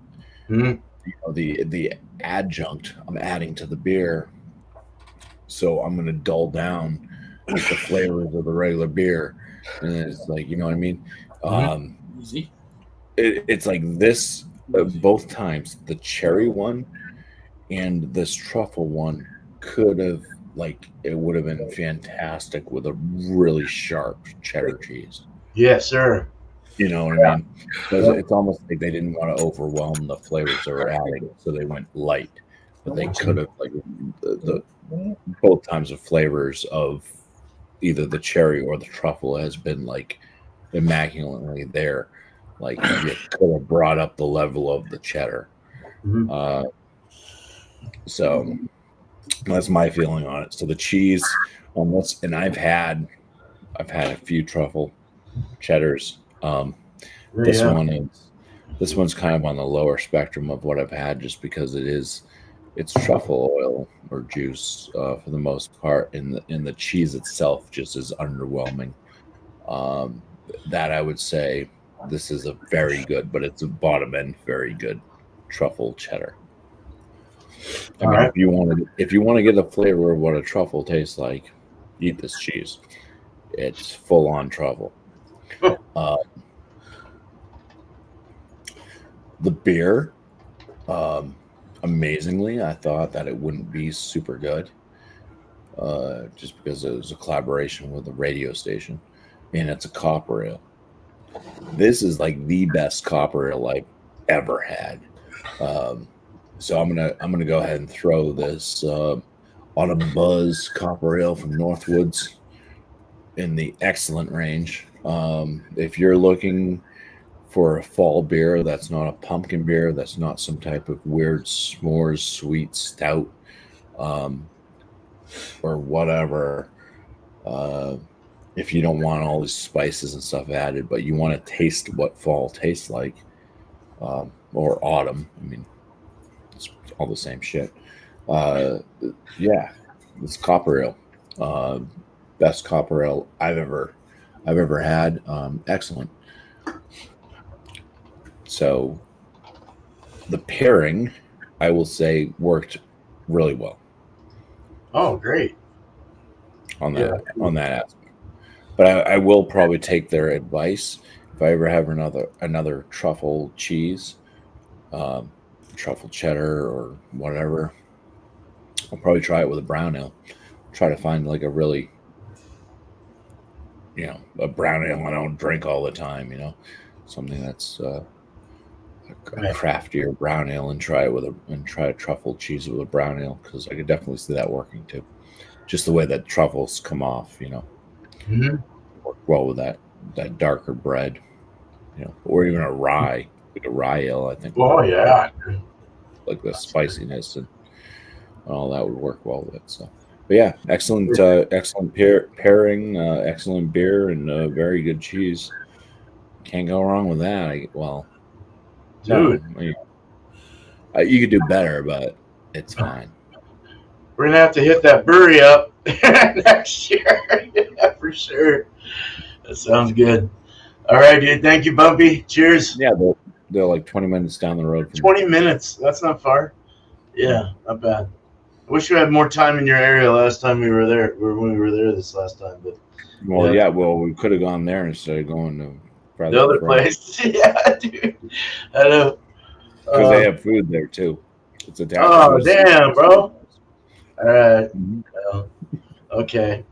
Mhm. You know, the adjunct I'm adding to the beer. So I'm gonna dull down the flavors of the regular beer. And it's like, you know what I mean? Easy. It's like this both times, the cherry one and this truffle one could have like it would have been fantastic with a really sharp cheddar cheese. Yes, sir. You know what I mean? Because it's almost like they didn't want to overwhelm the flavors they were adding, so they went light. But they could have like the both times of flavors of either the cherry or the truffle has been like immaculately there. Like you could have brought up the level of the cheddar. Mhm. So That's my feeling on it. So the cheese on this, and I've had a few truffle cheddars. This Yeah. this one's kind of on the lower spectrum of what I've had, just because it's truffle oil or juice for the most part, and the cheese itself just is underwhelming. That I would say this is a very good, but it's a bottom end very good truffle cheddar. I mean, right. if you want to get a flavor of what a truffle tastes like, eat this cheese. It's full on truffle. The beer, amazingly, I thought that it wouldn't be super good, just because it was a collaboration with a radio station, and it's a copper ale. This is like the best copper ale I've ever had. So I'm gonna go ahead and throw this on a buzz copper ale from Northwoods in the excellent range. If you're looking for a fall beer that's not a pumpkin beer, that's not some type of weird s'mores sweet stout, or whatever, if you don't want all these spices and stuff added, but you want to taste what fall tastes like, or autumn, I mean, it's all the same shit. Yeah, it's copper ale. Best copper ale I've ever had. Excellent. So the pairing, I will say, worked really well Oh, great. on that aspect. But I will probably take their advice if I ever have another truffle cheese, truffle cheddar or whatever. I'll probably try it with a brown ale. Try to find like a really, a brown ale I don't drink all the time. Something that's a craftier brown ale, and try a truffle cheese with a brown ale, because I could definitely see that working too. Just the way that truffles come off, Mm-hmm. work well with that darker bread, or even a rye, like a rye ale. I think. Oh yeah. Like the spiciness and all that would work well with it. So, but yeah, excellent pairing, excellent beer, and very good cheese. Can't go wrong with that. Dude. You could do better, but it's fine. We're gonna have to hit that brewery up next year. Yeah, for sure. That sounds good. All right, dude. Thank you, Bumpy. Cheers. Yeah, they're like 20 minutes down the road. 20 minutes. That's not far. Yeah, not bad. I wish we had more time in your area last time we were there. When we were there this last time, but we could have gone there instead of going to the other place. Yeah, dude. I know. Because they have food there too. It's a Oh, damn, bro. All right. Mm-hmm. Well, okay.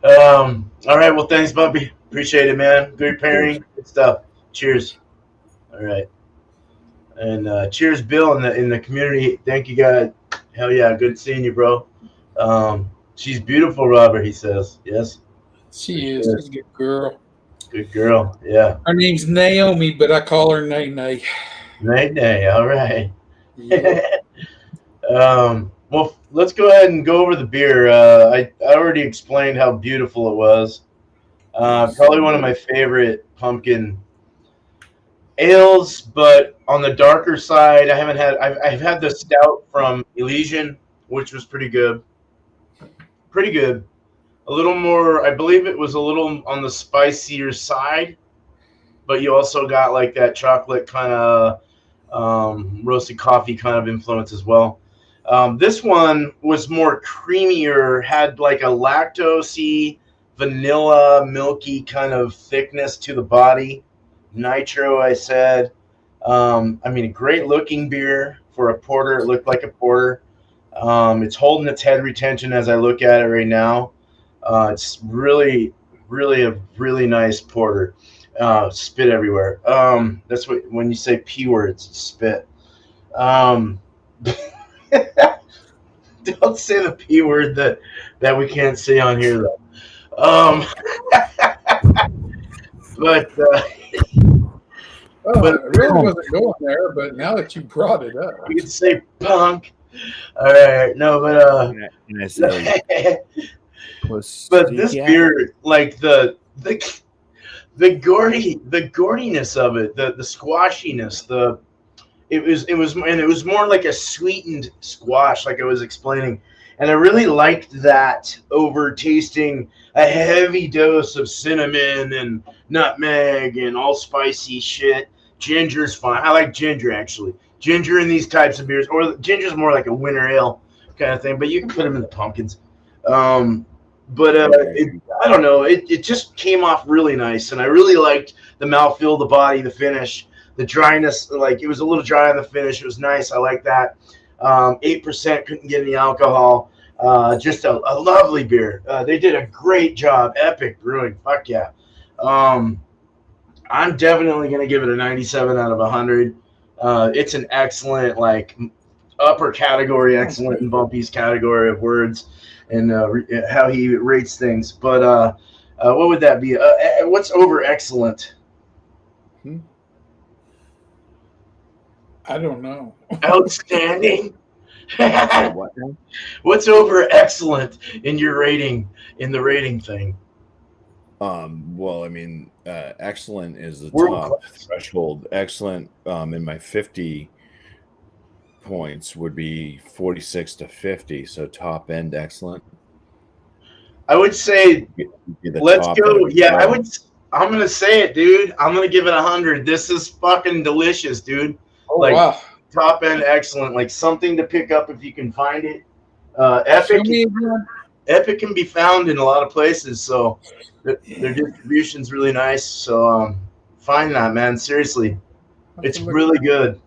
All right. Well, thanks, Bumpy. Appreciate it, man. Good pairing. Good stuff. Cheers. All right. And cheers, Bill, in the community. Thank you, guys. Hell yeah. Good seeing you, bro. She's beautiful, Robert, he says. Yes. She is. She's a good girl. Good girl. Yeah. Her name's Naomi, but I call her Nay Nay. Nay, nay. All right. Yeah. Well, let's go ahead and go over the beer. I already explained how beautiful it was. Probably one of my favorite pumpkin ales, but on the darker side, I've had the stout from Elysian, which was pretty good. Pretty good. A little more, I believe it was a little on the spicier side, but you also got like that chocolate kind of roasted coffee kind of influence as well. This one was more creamier, had like a lactose-y, vanilla, milky kind of thickness to the body. Nitro, I said. A great looking beer for a porter. It looked like a porter. It's holding its head retention as I look at it right now. It's really, really a really nice porter. Spit everywhere. That's what when you say P words, spit. Don't say the P word that we can't say on here though. But I really wasn't going there, but now that you brought it up, you can say punk. All right, no, but And I say, but this pussycat. beer, like the gordiness of it, the squashiness, it was more like a sweetened squash, like I was explaining, and I really liked that over tasting a heavy dose of cinnamon and nutmeg and all spicy shit. Ginger's fine. I like ginger actually. Ginger in these types of beers, or ginger's more like a winter ale kind of thing, but you can put them in the pumpkins. Um, but I don't know. It just came off really nice, and I really liked the mouthfeel, the body, the finish, the dryness. Like it was a little dry on the finish. It was nice. I like that. 8% couldn't get any alcohol. Just a lovely beer. They did a great job. Epic brewing. Fuck yeah. Um, I'm definitely gonna give it a 97 out of 100. It's an excellent, like upper category, excellent in Bumpy's category of words and how he rates things. But what would that be? What's over excellent? I don't know. Outstanding. What now? What's over excellent in your rating, in the rating thing? Well, I mean, excellent is the World top class. threshold. Excellent, in my 50 points would be 46 to 50. So top end excellent. I would say Be the let's top go. end. Yeah, I'm gonna say it, dude. I'm gonna give it 100. This is fucking delicious, dude. Oh, Like wow. top end excellent, like something to pick up if you can find it. Show Epic me again. Epic can be found in a lot of places, so their distribution's really nice. So find that, man. Seriously, it's really good.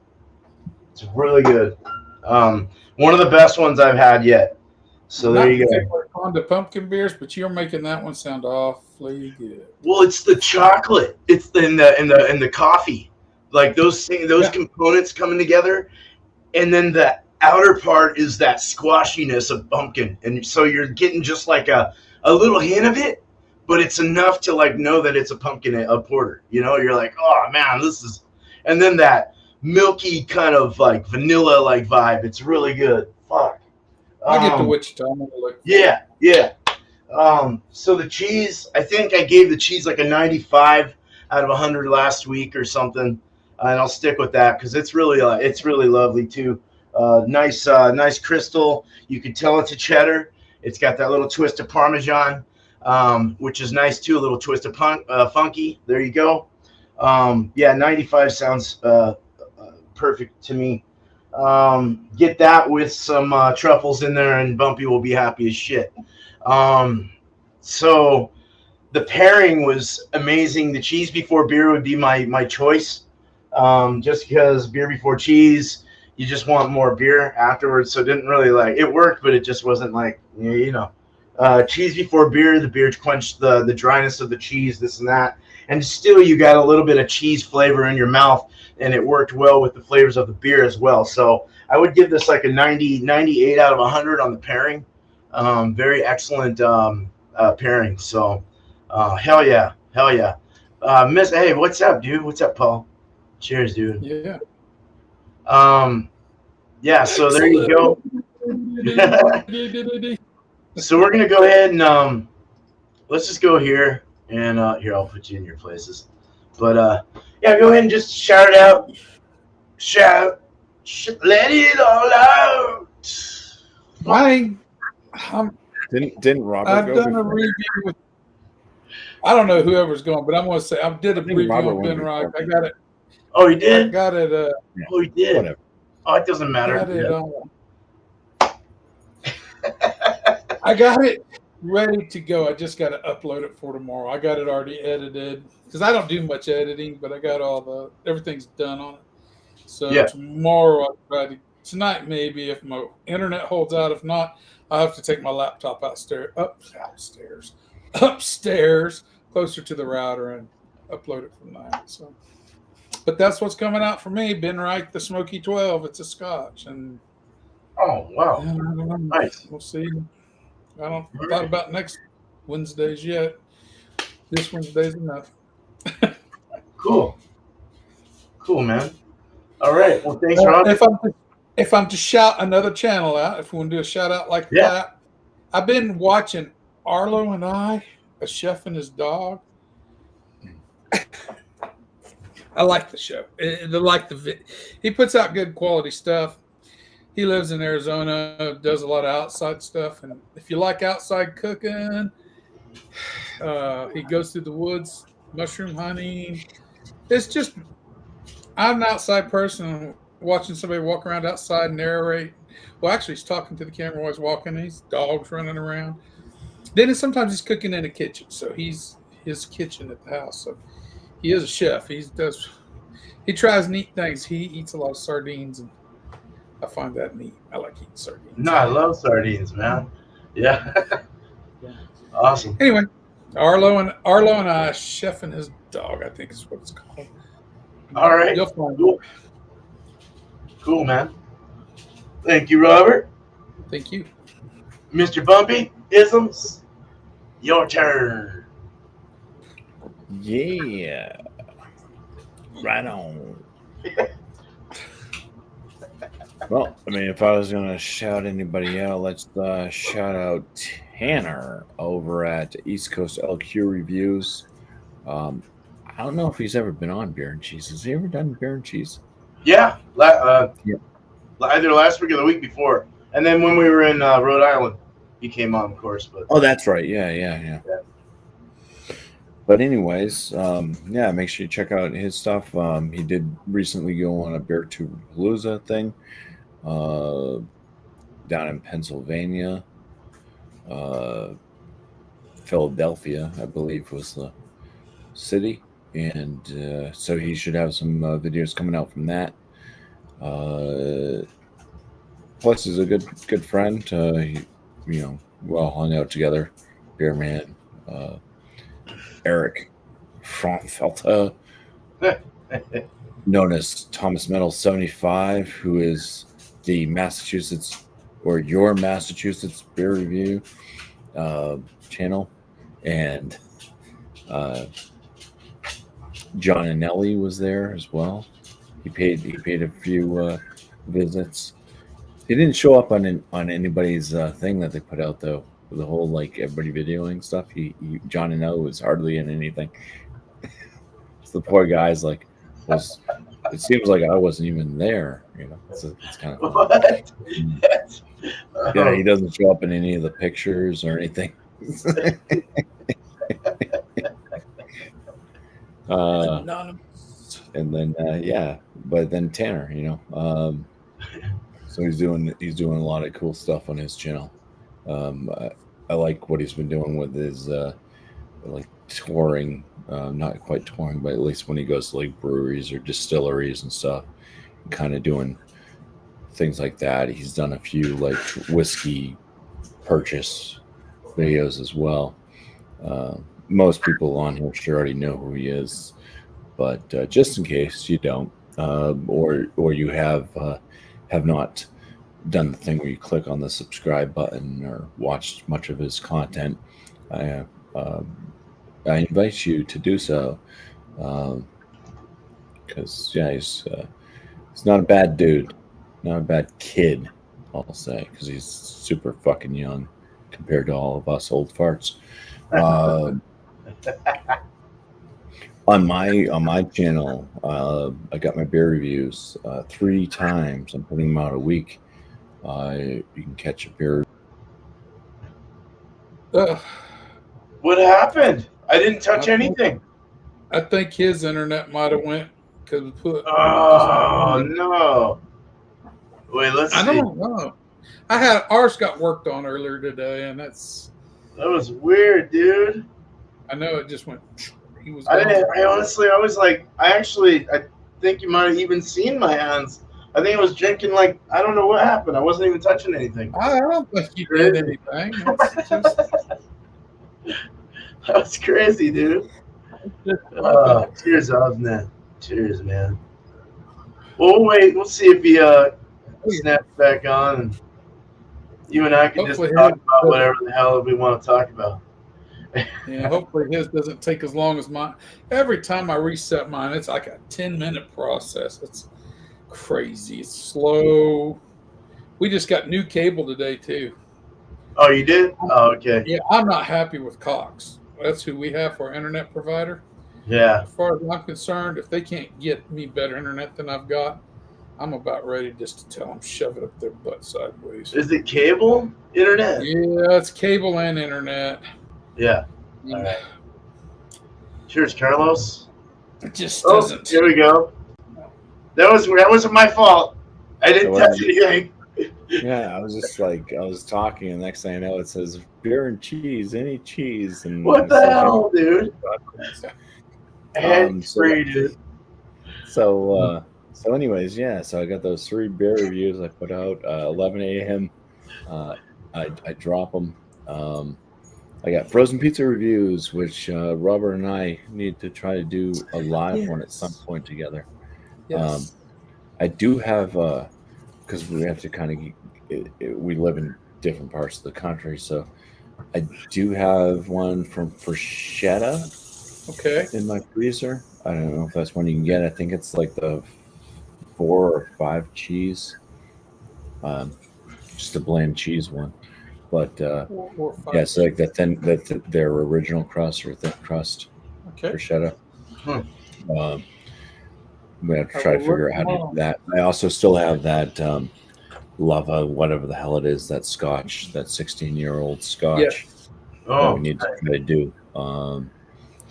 It's really good. One of the best ones I've had yet. So there you go. On the pumpkin beers, but you're making that one sound awfully good. Well, it's the chocolate. It's in the coffee. Like those components coming together, and then the outer part is that squashiness of pumpkin, and so you're getting just like a little hint of it, but it's enough to like know that it's a pumpkin a porter. You know, you're like, oh man, this is, and then that milky kind of like vanilla like vibe. It's really good. Fuck. I get to Wichita. I'm gonna look. Yeah. So the cheese, I think I gave the cheese like a 95 out of 100 last week or something, and I'll stick with that because it's really lovely too. Nice crystal. You can tell it's a cheddar. It's got that little twist of Parmesan, which is nice too. A little twist of funky. There you go. 95 sounds perfect to me. Get that with some truffles in there, and Bumpy will be happy as shit. So the pairing was amazing. The cheese before beer would be my choice, just because beer before cheese, you just want more beer afterwards. So it didn't really it worked, but it just wasn't cheese before beer. The beer quenched the dryness of the cheese, this and that, and still you got a little bit of cheese flavor in your mouth, and it worked well with the flavors of the beer as well. So I would give this like a 98 out of 100 on the pairing. Very excellent pairing. So hell yeah. Hey, what's up, dude? What's up, Paul? Cheers, dude. Yeah. Yeah, so there you go. So we're gonna go ahead and let's just go here and here, I'll put you in your places. But yeah, go ahead and just shout it out. Let it all out. Didn't Robert I've go done a before? review with, I don't know whoever's going, but I'm going to say I did a think preview Robert on Ben went Reich. before. I got it. Oh, you I did? got it. Oh, you did. Whatever. Oh, it doesn't matter. I got it ready to go. I just got to upload it for tomorrow. I got it already edited because I don't do much editing, but I got everything's done on it. So Yeah. tomorrow I'll try to, tonight maybe if my internet holds out. If not, I'll have to take my laptop upstairs, closer to the router and upload it from there. So, but that's what's coming out for me. Ben Reich, the Smoky 12. It's a Scotch, and Oh, wow. I don't know. Nice. We'll see. I don't thought about next Wednesdays yet. This Wednesday's enough. Cool, man. All right. Well, thanks, Rob. if I'm to shout another channel out, if we want to do a shout out like Yeah. that, I've been watching Arlo and I, a chef and his dog. I like the show. He puts out good quality stuff. He lives in Arizona, does a lot of outside stuff, and if you like outside cooking, he goes through the woods, mushroom hunting. It's just, I'm an outside person watching somebody walk around outside and narrate. Well, actually, he's talking to the camera while he's walking. He's dogs running around. Then sometimes he's cooking in the kitchen, so he's his kitchen at the house. So he is a chef. He tries neat things. He eats a lot of sardines, and I find that neat. I like eating sardines. No, I love sardines, man. Yeah. Awesome. Anyway, Arlo and I, chef and his dog, I think is what it's called. All right. You'll find Cool. Cool, man. Thank you, Robert. Thank you. Mr. Bumpy, isms, your turn. Yeah. Right on. Well, I mean, if I was going to shout anybody out, let's shout out Tanner over at East Coast LQ Reviews. I don't know if he's ever been on Beer and Cheese. Has he ever done Beer and Cheese? Yeah. Yeah. Either last week or the week before. And then when we were in Rhode Island, he came on, of course. But Oh, that's right. Yeah. But anyways, yeah, make sure you check out his stuff. He did recently go on a Beer to Palooza thing down in Pennsylvania. Philadelphia, I believe, was the city. And so he should have some videos coming out from that. Plus, he's a good friend. We all hung out together. Beer man, Eric Frankfelter, known as Thomas Metal 75, who is the Massachusetts or your Massachusetts beer review channel, and John and Nelly was there as well. He paid a few visits. He didn't show up on anybody's thing that they put out though. The whole like everybody videoing stuff. John and Nelly was hardly in anything. So the poor guy's like was. It seems like I wasn't even there. It's kind of what? yeah. He doesn't show up in any of the pictures or anything. And then but then Tanner, so he's doing a lot of cool stuff on his channel. I like what he's been doing with his like touring, not quite touring, but at least when he goes to like breweries or distilleries and stuff, kind of doing things like that. He's done a few like whiskey purchase videos as well. Most people on here sure already know who he is, but just in case you don't, or you have not done the thing where you click on the subscribe button or watched much of his content, I invite you to do so, because he's not a bad dude, not a bad kid, I'll say, because he's super fucking young compared to all of us old farts. On my channel, I got my beer reviews 3 times. I'm putting them out a week. You can catch a beer. What happened? I didn't touch anything. I think his internet might have went because we put. Oh no! Wait, let's see. I don't know. Ours got worked on earlier today, and that was weird, dude. I know it just went. He was. I was like, I think you might have even seen my hands. I think I was drinking like, I don't know what happened. I wasn't even touching anything. I don't think you did anything. That was crazy, dude. Cheers, Osman. Cheers, man. Well, wait. We'll see if he snaps back on, and you and I can Hopefully just talk about whatever the hell we want to talk about. Yeah, hopefully his doesn't take as long as mine. Every time I reset mine, it's like a 10-minute process. crazy. It's slow. We just got new cable today too. Oh, you did? Oh, okay. Yeah, I'm not happy with Cox. That's who we have for our internet provider. Yeah. As far as I'm concerned, if they can't get me better internet than I've got, I'm about ready just to tell them shove it up their butt sideways. Is it cable internet? Yeah, it's cable and internet. Yeah. All right. Cheers, Carlos. It just Oh, doesn't. here we go. That wasn't my fault. I didn't touch anything. Yeah, I was talking, and next thing I know, it says beer and cheese, any cheese, and What the hell, dude? And free, dude. So anyways, yeah. So I got those 3 beer reviews I put out 11 a.m. I drop them. I got frozen pizza reviews, which Robert and I need to try to do a live one at some point together. Yes. I do have because we have to kind of we live in different parts of the country, so I do have one from Freshetta in my freezer. I don't know if that's one you can get. I think it's like the 4 or 5 cheese, just a bland cheese one. But yeah, it's like that's their original crust or thick crust. Freshetta. We have to try to figure out how to do that. I also still have that Lava, whatever the hell it is, that Scotch, that 16-year-old Scotch. Oh, we need to try to do.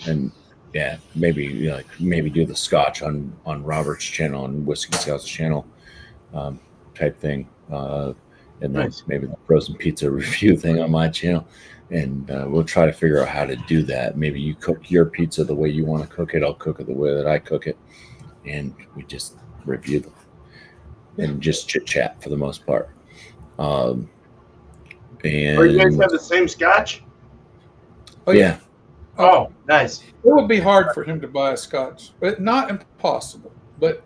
And yeah, maybe do the Scotch on Robert's channel, on Whisky Scout's channel, type thing. And then maybe the frozen pizza review thing on my channel. And we'll try to figure out how to do that. Maybe you cook your pizza the way you want to cook it. I'll cook it the way that I cook it. And we just review them and just chit chat for the most part. And you guys have the same Scotch? Oh yeah. Oh, nice. It would be hard for him to buy a Scotch, but not impossible. But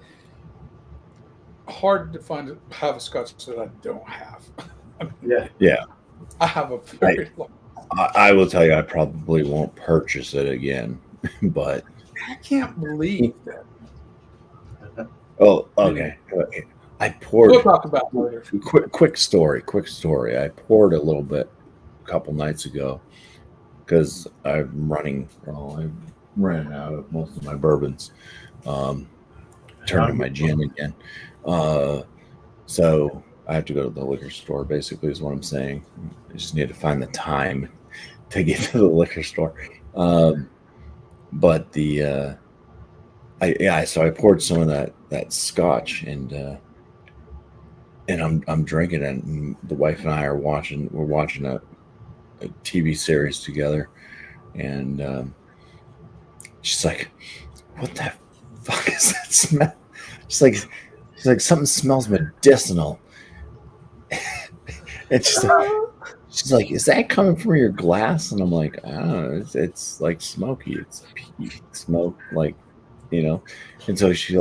hard to have a Scotch that I don't have. Yeah. I have a very long. I will tell you, I probably won't purchase it again, but I can't believe that. Oh, okay. I poured. We'll talk about it later. Quick story. I poured a little bit a couple nights ago because I'm running. Well, I ran out of most of my bourbons. Turned to my gin again. So I have to go to the liquor store. Basically, is what I'm saying. I just need to find the time to get to the liquor store. But the so I poured some of that Scotch and I'm drinking it, and the wife and I are watching a TV series together, and she's like, "What the fuck is that smell?" She's like, "Something smells medicinal," and she's like, "Is that coming from your glass?" And I'm like, "I don't know. It's like smoky. It's peat smoke, like." And so she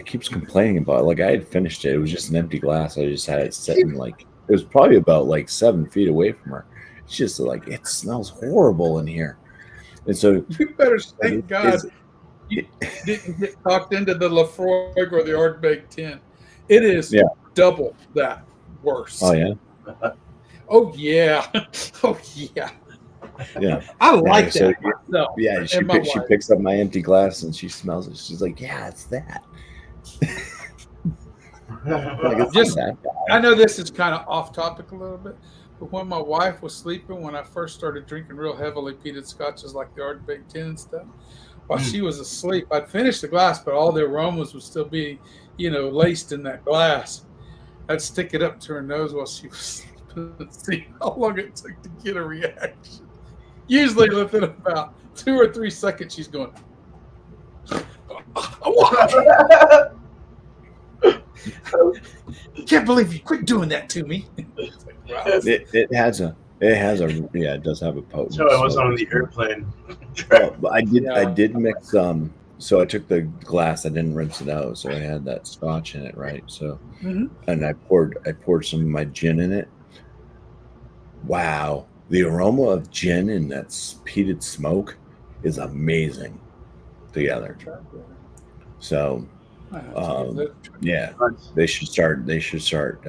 keeps complaining about it. Like, I had finished it. It was just an empty glass. I just had it sitting it was probably about 7 feet away from her. She's just like, "It smells horrible in here." And so you better thank God you didn't get talked into the Lafroig or the Ardbeg tin. It is double that worse. Oh yeah. Oh yeah. Oh yeah. Yeah, I like that. So, yeah, she picks up my empty glass and she smells it. She's like, "Yeah, it's that." I know this is kind of off topic a little bit, but when my wife was sleeping, when I first started drinking real heavily peated scotches like the Ardbeg tin and stuff, while she was asleep, I'd finish the glass, but all the aromas would still be, laced in that glass. I'd stick it up to her nose while she was sleeping and see how long it took to get a reaction. Usually within about 2 or 3 seconds, she's going, "What? Can't believe you quit doing that to me." Wow. It does have a potent. So I was on the airplane. But I did mix so I took the glass, I didn't rinse it out, so I had that Scotch in it, right? So and I poured some of my gin in it. Wow. The aroma of gin and that peated smoke is amazing together. So I have to give that- Yeah, Nice. they should start. They should start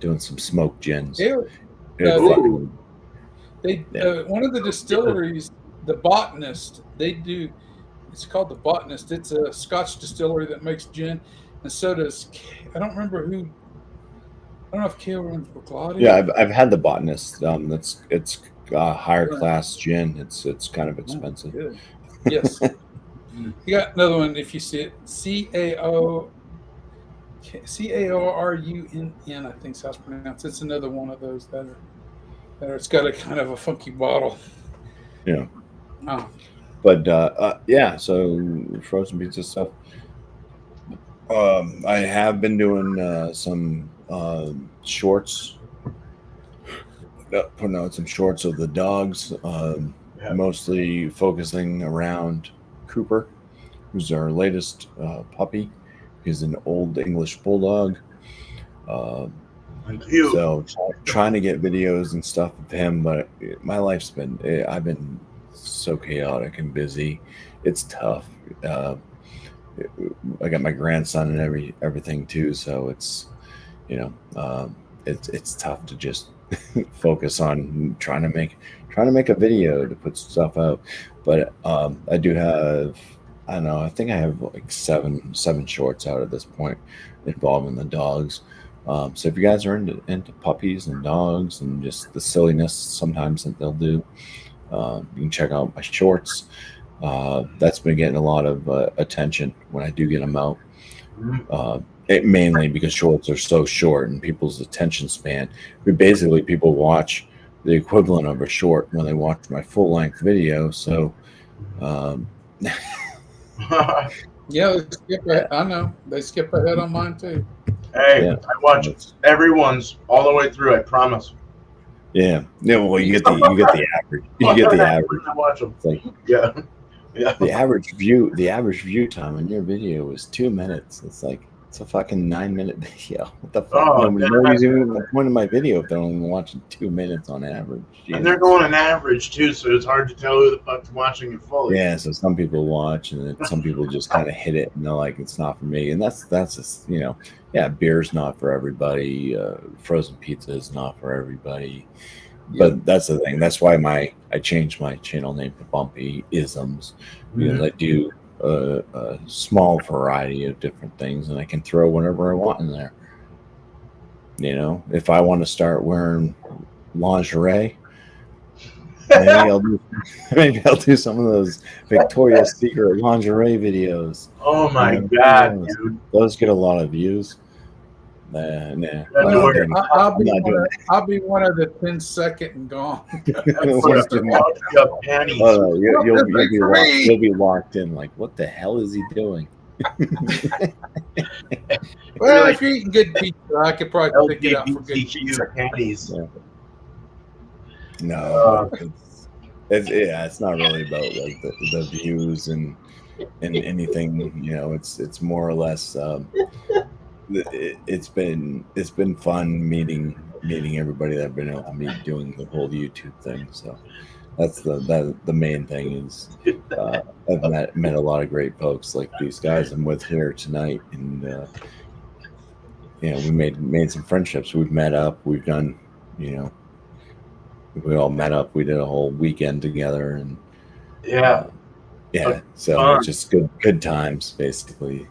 doing some smoked gins. They, It'd they- fucking- Yeah. one of the distilleries, the Botanist, they do. It's called the Botanist. It's a Scotch distillery that makes gin, and so does. I don't remember who. I don't know if Kale runs Bacladi. Yeah, I've had the Botanist. It's higher class gin. It's kind of expensive. Good. Yes. You got another one if you see it. CAORUNN, I think is how it's pronounced. It's another one of those that are it's got a kind of a funky bottle. Yeah. Oh. But yeah, so frozen pizza stuff. I have been doing some shorts. Putting out some shorts of the dogs, mostly focusing around Cooper, who's our latest puppy. He's an old English bulldog. So trying to get videos and stuff of him, but my life's been, I've been so chaotic and busy. It's tough. I got my grandson and everything too, so it's, it's tough to just focus on trying to make a video to put stuff out. But I do have, I don't know, I think I have like seven shorts out at this point involving the dogs. So if you guys are into puppies and dogs and just the silliness sometimes that they'll do, you can check out my shorts. That's been getting a lot of attention when I do get them out. Mainly because shorts are so short and people's attention span. Basically, people watch the equivalent of a short when they watch my full-length video. So, Yeah, they skip ahead. I know they skip ahead on mine too. Hey, Yeah. I watch everyone's all the way through. I promise. yeah. Well, you get the average. You get the average. I watch them. It's like Yeah. the average view time on your video is 2 minutes. It's like it's a fucking 9-minute video. What the fuck? Oh, Nobody's even the point of my video if they're only watching 2 minutes on average. And they're going an average too, so it's hard to tell who the fuck's watching it fully. Yeah, so some people watch and then some people just kind of hit it and they're like, it's not for me. And that's just, yeah, beer's not for everybody. Frozen pizza is not for everybody. But that's the thing. That's why I changed my channel name to Bumpy Isms, because I do a small variety of different things and I can throw whatever I want in there. If I want to start wearing lingerie, maybe I'll do some of those Victoria's Secret lingerie videos. Oh my god, dude! Those get a lot of views. Nah. I'll be one of the 10-second and gone. Panties. You'll be locked in. Like, what the hell is he doing? Well, if you're eating good pizza, I could probably pick it up for good pizza. Panties. Yeah. No, it's not really about like the views and anything. It's more or less. It's been fun meeting everybody that I've been able to meet doing the whole YouTube thing. So that's the main thing is I've met a lot of great folks like these guys I'm with here tonight, and we made some friendships. We've met up. We've done we all met up. We did a whole weekend together, and yeah. So it's just good times basically.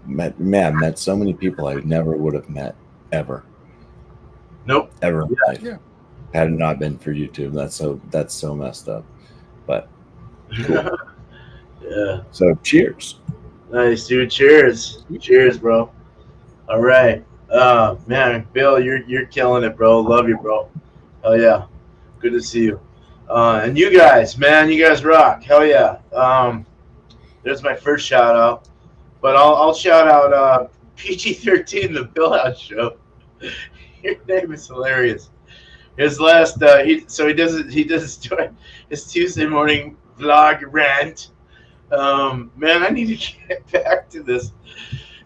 Met so many people I never would have met ever. Nope. Ever in life. Yeah. Had it not been for YouTube. That's so messed up. But cool. Yeah. So cheers. Nice, dude. Cheers, bro. All right. Man, Bill, you're killing it, bro. Love you, bro. Hell yeah. Good to see you. And you guys, man, you guys rock. Hell yeah. There's my first shout out. But I'll shout out PG-13, the Bill House Show. Your name is hilarious. His last, he does his Tuesday morning vlog rant. Man, I need to get back to this.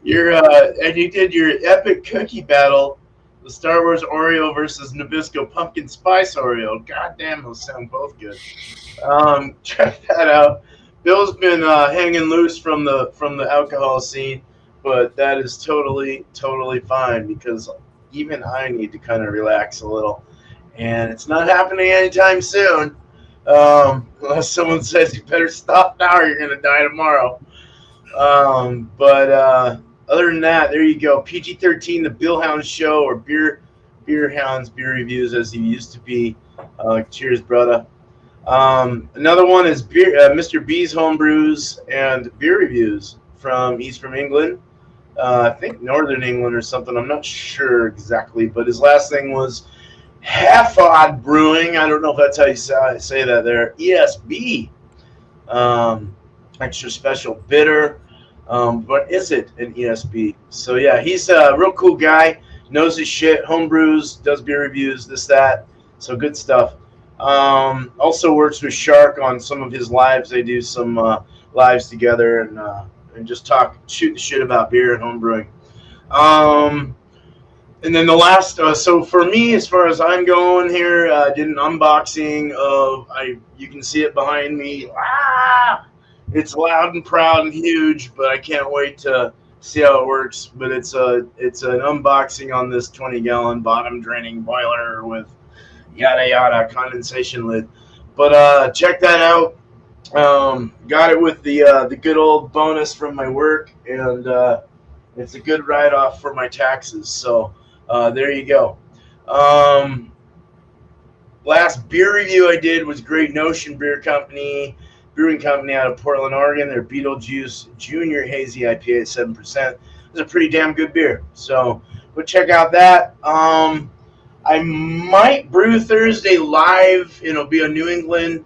And you did your epic cookie battle, the Star Wars Oreo versus Nabisco Pumpkin Spice Oreo. God damn, those sound both good. Check that out. Bill's been hanging loose from the alcohol scene, but that is totally fine because even I need to kind of relax a little, and it's not happening anytime soon. Unless someone says you better stop now or you're gonna die tomorrow. But other than that, there you go. PG-13, the Bill Hound Show, or Beer Hounds Beer Reviews, as he used to be. Cheers, brother. Another one is Mr. B's Homebrews and Beer Reviews. He's from England. I think Northern England or something. I'm not sure exactly, but his last thing was Half-Odd Brewing. I don't know if that's how you say that there. ESB. Extra special bitter. But is it an ESB? So yeah, he's a real cool guy. Knows his shit. Homebrews, does beer reviews, this, that. So good stuff. Also works with Shark on some of his lives. They do some lives together and just shoot the shit about beer and homebrewing. And then the last, so for me, as far as I'm going here, I did an unboxing of, you can see it behind me. It's loud and proud and huge, but I can't wait to see how it works. But it's an unboxing on this 20-gallon bottom draining boiler with yada yada condensation lid. But check that out. Got it with the good old bonus from my work, and it's a good write-off for my taxes. So there you go. Last beer review I did was Great Notion Brewing Company out of Portland, Oregon. Their Beetlejuice Junior Hazy IPA at 7%. It's a pretty damn good beer. So go check out that. I might brew Thursday live. It'll be a New England.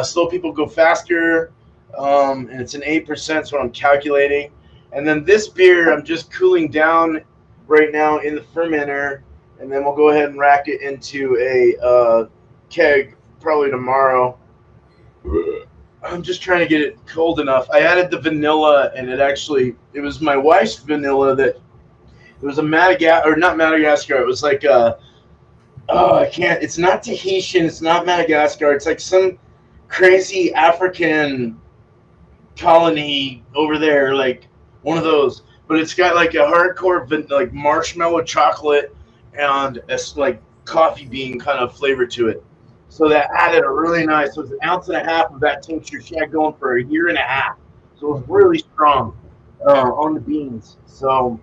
Slow People Go Faster. And it's an 8%, so I'm calculating. And then this beer, I'm just cooling down right now in the fermenter. And then we'll go ahead and rack it into a keg probably tomorrow. I'm just trying to get it cold enough. I added the vanilla, and it was my wife's vanilla that, it was a not Madagascar. It was like it's not Tahitian, it's not Madagascar. It's like some crazy African colony over there, like one of those. But it's got like a hardcore like marshmallow chocolate and a like coffee bean kind of flavor to it. So that added a really nice, so it's 1.5 ounces of that tincture she had going for 1.5 years. So it was really strong on the beans. So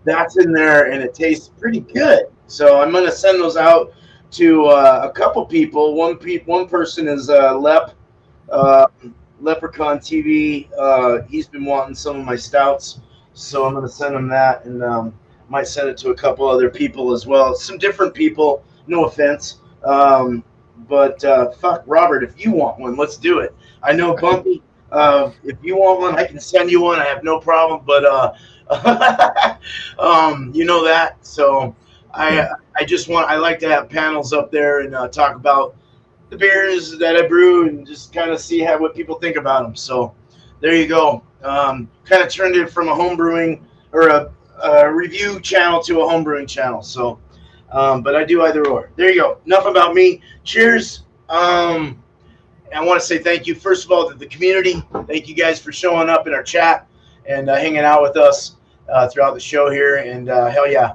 that's in there, and it tastes pretty good. So I'm going to send those out to a couple people. One person is Leprechaun TV. He's been wanting some of my stouts, so I'm going to send him that, and might send it to a couple other people as well. Some different people, no offense. But fuck, Robert, if you want one, let's do it. I know Bumpy. If you want one, I can send you one. I have no problem. But you know that. So I like to have panels up there and talk about the beers that I brew and just kind of see what people think about them. So there you go. Kind of turned it from a home brewing or a review channel to a home brewing channel. So. But I do either or. There you go. Enough about me. Cheers. I want to say thank you, first of all, to the community. Thank you guys for showing up in our chat and hanging out with us throughout the show here. And hell yeah.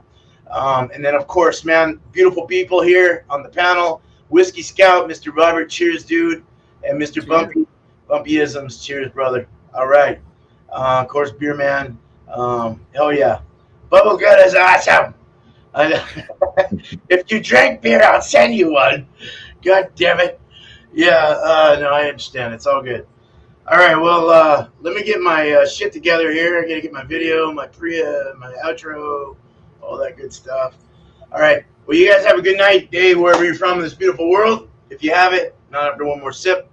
And then, of course, man, beautiful people here on the panel. Whisky Scout, Mr. Robert, cheers, dude. And Mr. Cheers. Bumpy isms, cheers, brother. All right. Of course, Beer Man. Hell yeah. Bubble Gut is awesome. If you drink beer, I'll send you one. God damn it. Yeah, no, I understand. It's all good. All right, well, let me get my shit together here. I got to get my video, my my outro, all that good stuff. All right. Well, you guys have a good night, day, wherever you're from in this beautiful world. If you have it, not after one more sip.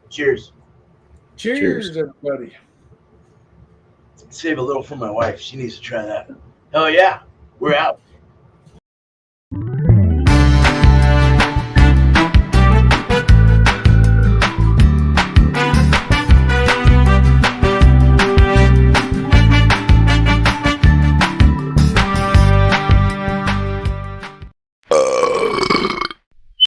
Cheers. Cheers, everybody. Save a little for my wife. She needs to try that. Oh, yeah. We're out.